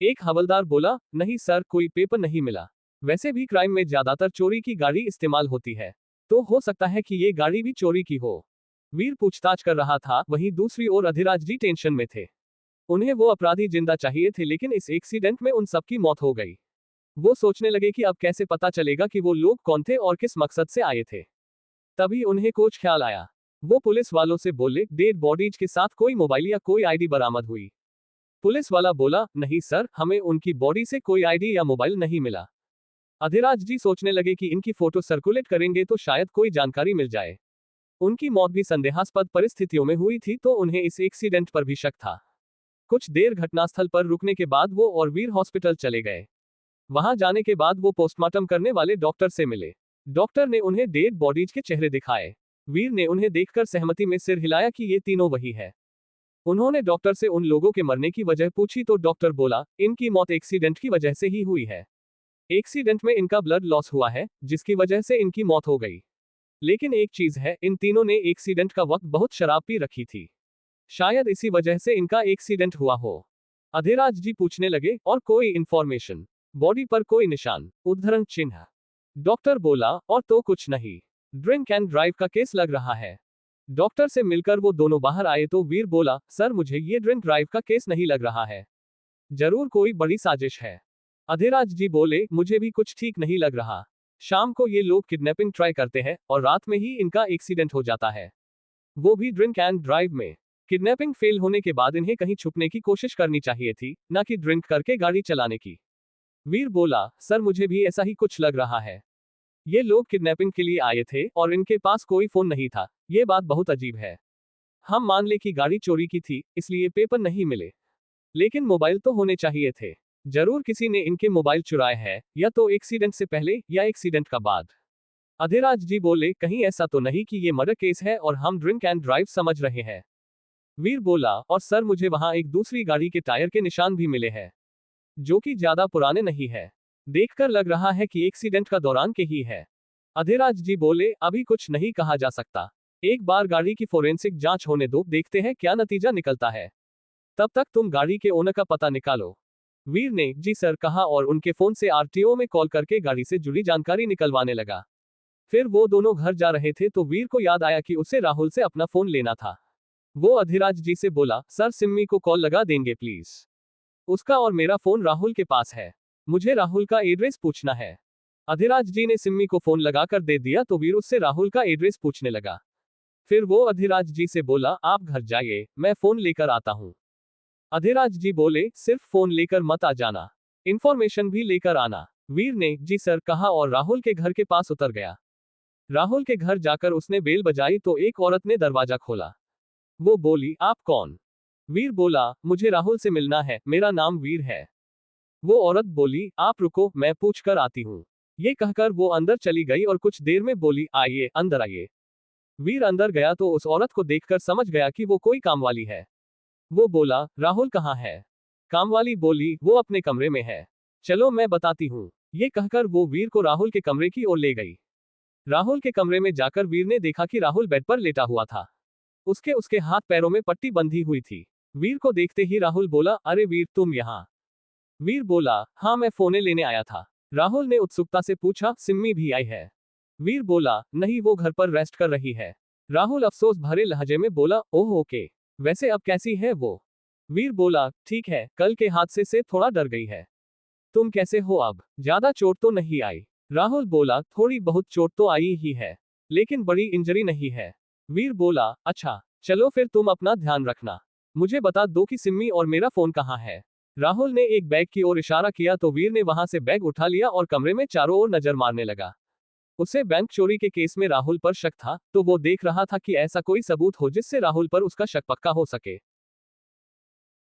एक हवलदार बोला, नहीं सर, कोई पेपर नहीं मिला। वैसे भी क्राइम में ज्यादातर चोरी की गाड़ी इस्तेमाल होती है, तो हो सकता है कि ये गाड़ी भी चोरी की हो। वीर पूछताछ कर रहा था, वहीं दूसरी ओर अधिराज जी टेंशन में थे। उन्हें वो अपराधी जिंदा चाहिए थे, लेकिन इस एक्सीडेंट में उन सबकी मौत हो गई। वो सोचने लगे कि अब कैसे पता चलेगा कि वो लोग कौन थे और किस मकसद से आए थे। तभी उन्हें कुछ ख्याल आया। वो पुलिस वालों से बोले, डेड बॉडीज के साथ कोई मोबाइल या कोई आईडी बरामद हुई? पुलिस वाला बोला, नहीं सर, हमें उनकी बॉडी से कोई आईडी या मोबाइल नहीं मिला। अधिराज जी सोचने लगे कि इनकी फोटो सर्कुलेट करेंगे तो शायद कोई जानकारी मिल जाए। उनकी मौत भी संदेहास्पद परिस्थितियों में हुई थी, तो उन्हें इस एक्सीडेंट पर भी शक था। कुछ देर घटनास्थल पर रुकने के बाद वो और वीर हॉस्पिटल चले गए। वहां जाने के बाद वो पोस्टमार्टम करने वाले डॉक्टर से मिले। डॉक्टर ने उन्हें डेड बॉडीज के चेहरे दिखाए। वीर ने उन्हें देखकर सहमति में सिर हिलाया कि ये तीनों वही है। उन्होंने डॉक्टर से उन लोगों के मरने की वजह पूछी तो डॉक्टर बोला, इनकी मौत एक्सीडेंट की वजह से ही हुई है। एक्सीडेंट में इनका ब्लड लॉस हुआ है, जिसकी वजह से इनकी मौत हो गई। लेकिन एक चीज है, इन तीनों ने एक्सीडेंट का वक्त बहुत शराब पी रखी थी। शायद इसी वजह से इनका एक्सीडेंट हुआ हो। अधिराज जी पूछने लगे, और कोई इंफॉर्मेशन? बॉडी पर कोई निशान, उद्धरण चिन्ह? डॉक्टर बोला, और तो कुछ नहीं। ड्रिंक एंड ड्राइव का केस लग रहा है। डॉक्टर से मिलकर वो दोनों बाहर आए तो वीर बोला, सर मुझे ये ड्रिंक ड्राइव का केस नहीं लग रहा है। जरूर कोई बड़ी साजिश है। अधिराज जी बोले, मुझे भी कुछ ठीक नहीं लग रहा। शाम को ये लोग किडनैपिंग ट्राई करते हैं और रात में ही इनका एक्सीडेंट हो जाता है, वो भी ड्रिंक एंड ड्राइव में। किडनैपिंग फेल होने के बाद इन्हें कहीं छुपने की कोशिश करनी चाहिए थी, ना कि ड्रिंक करके गाड़ी चलाने की। वीर बोला, सर मुझे भी ऐसा ही कुछ लग रहा है। ये लोग किडनैपिंग के लिए आए थे और इनके पास कोई फोन नहीं था, ये बात बहुत अजीब है। हम मान ले कि गाड़ी चोरी की थी, इसलिए पेपर नहीं मिले, लेकिन मोबाइल तो होने चाहिए थे। जरूर किसी ने इनके मोबाइल चुराए हैं, या तो एक्सीडेंट से पहले या एक्सीडेंट का बाद। अधिराज जी बोले, कहीं ऐसा तो नहीं कि ये मर्डर केस है और हम ड्रिंक एंड ड्राइव समझ रहे हैं? वीर बोला, और सर मुझे वहां एक दूसरी गाड़ी के टायर के निशान भी मिले हैं, जो कि ज्यादा पुराने नहीं है। देखकर लग रहा है कि एक्सीडेंट का दौरान के ही है। अधिराज जी बोले, अभी कुछ नहीं कहा जा सकता। एक बार गाड़ी की फोरेंसिक जांच होने दो, देखते हैं क्या नतीजा निकलता है। तब तक तुम गाड़ी के ओनर का पता निकालो। वीर ने जी सर कहा और उनके फोन से आरटीओ में कॉल करके गाड़ी से जुड़ी जानकारी निकलवाने लगा। फिर वो दोनों घर जा रहे थे तो वीर को याद आया कि उसे राहुल से अपना फोन लेना था। वो अधिराज जी से बोला, सर सिम्मी को कॉल लगा देंगे प्लीज? उसका और मेरा फोन राहुल के पास है, मुझे राहुल का एड्रेस पूछना है। अधिराज जी ने सिम्मी को फोन लगाकर दे दिया तो वीर उससे राहुल का एड्रेस पूछने लगा। फिर वो अधिराज जी से बोला, आप घर जाइए, मैं फोन लेकर आता हूँ। अधिराज जी बोले, सिर्फ फोन लेकर मत आ जाना, इंफॉर्मेशन भी लेकर आना। वीर ने जी सर कहा और राहुल के घर के पास उतर गया। राहुल के घर जाकर उसने बेल बजाई तो एक औरत ने दरवाजा खोला। वो बोली, आप कौन? वीर बोला, मुझे राहुल से मिलना है, मेरा नाम वीर है। वो औरत बोली, आप रुको, मैं पूछ कर आती हूँ। ये कहकर वो अंदर चली गई और कुछ देर में बोली, आइए अंदर आइए। वीर अंदर गया तो उस औरत को देखकर समझ गया कि वो कोई कामवाली है। वो बोला, राहुल कहाँ है? कामवाली बोली, वो अपने कमरे में है, चलो मैं बताती हूँ। ये कहकर वो वीर को राहुल के कमरे की ओर ले गई। राहुल के कमरे में जाकर वीर ने देखा कि राहुल बेड पर लेटा हुआ था। उसके हाथ पैरों में पट्टी बंधी हुई थी। वीर को देखते ही राहुल बोला, अरे वीर तुम यहाँ? वीर बोला, हाँ मैं फोने लेने आया था। राहुल ने उत्सुकता से पूछा, सिम्मी भी आई है? वीर बोला, नहीं वो घर पर रेस्ट कर रही है। राहुल अफसोस भरे लहजे में बोला, ओह ओके, वैसे अब कैसी है वो? वीर बोला, ठीक है, कल के हादसे से थोड़ा डर गई है। तुम कैसे हो अब? ज्यादा चोट तो नहीं आई? राहुल बोला, थोड़ी बहुत चोट तो आई ही है, लेकिन बड़ी इंजरी नहीं है। वीर बोला, अच्छा चलो फिर तुम अपना ध्यान रखना, मुझे बता दो कि सिम्मी और मेरा फोन कहाँ है। राहुल ने एक बैग की ओर इशारा किया तो वीर ने वहां से बैग उठा लिया और कमरे में चारों ओर नजर मारने लगा। उसे बैंक चोरी के केस में राहुल पर शक था, तो वो देख रहा था कि ऐसा कोई सबूत हो जिससे राहुल पर उसका शक पक्का हो सके।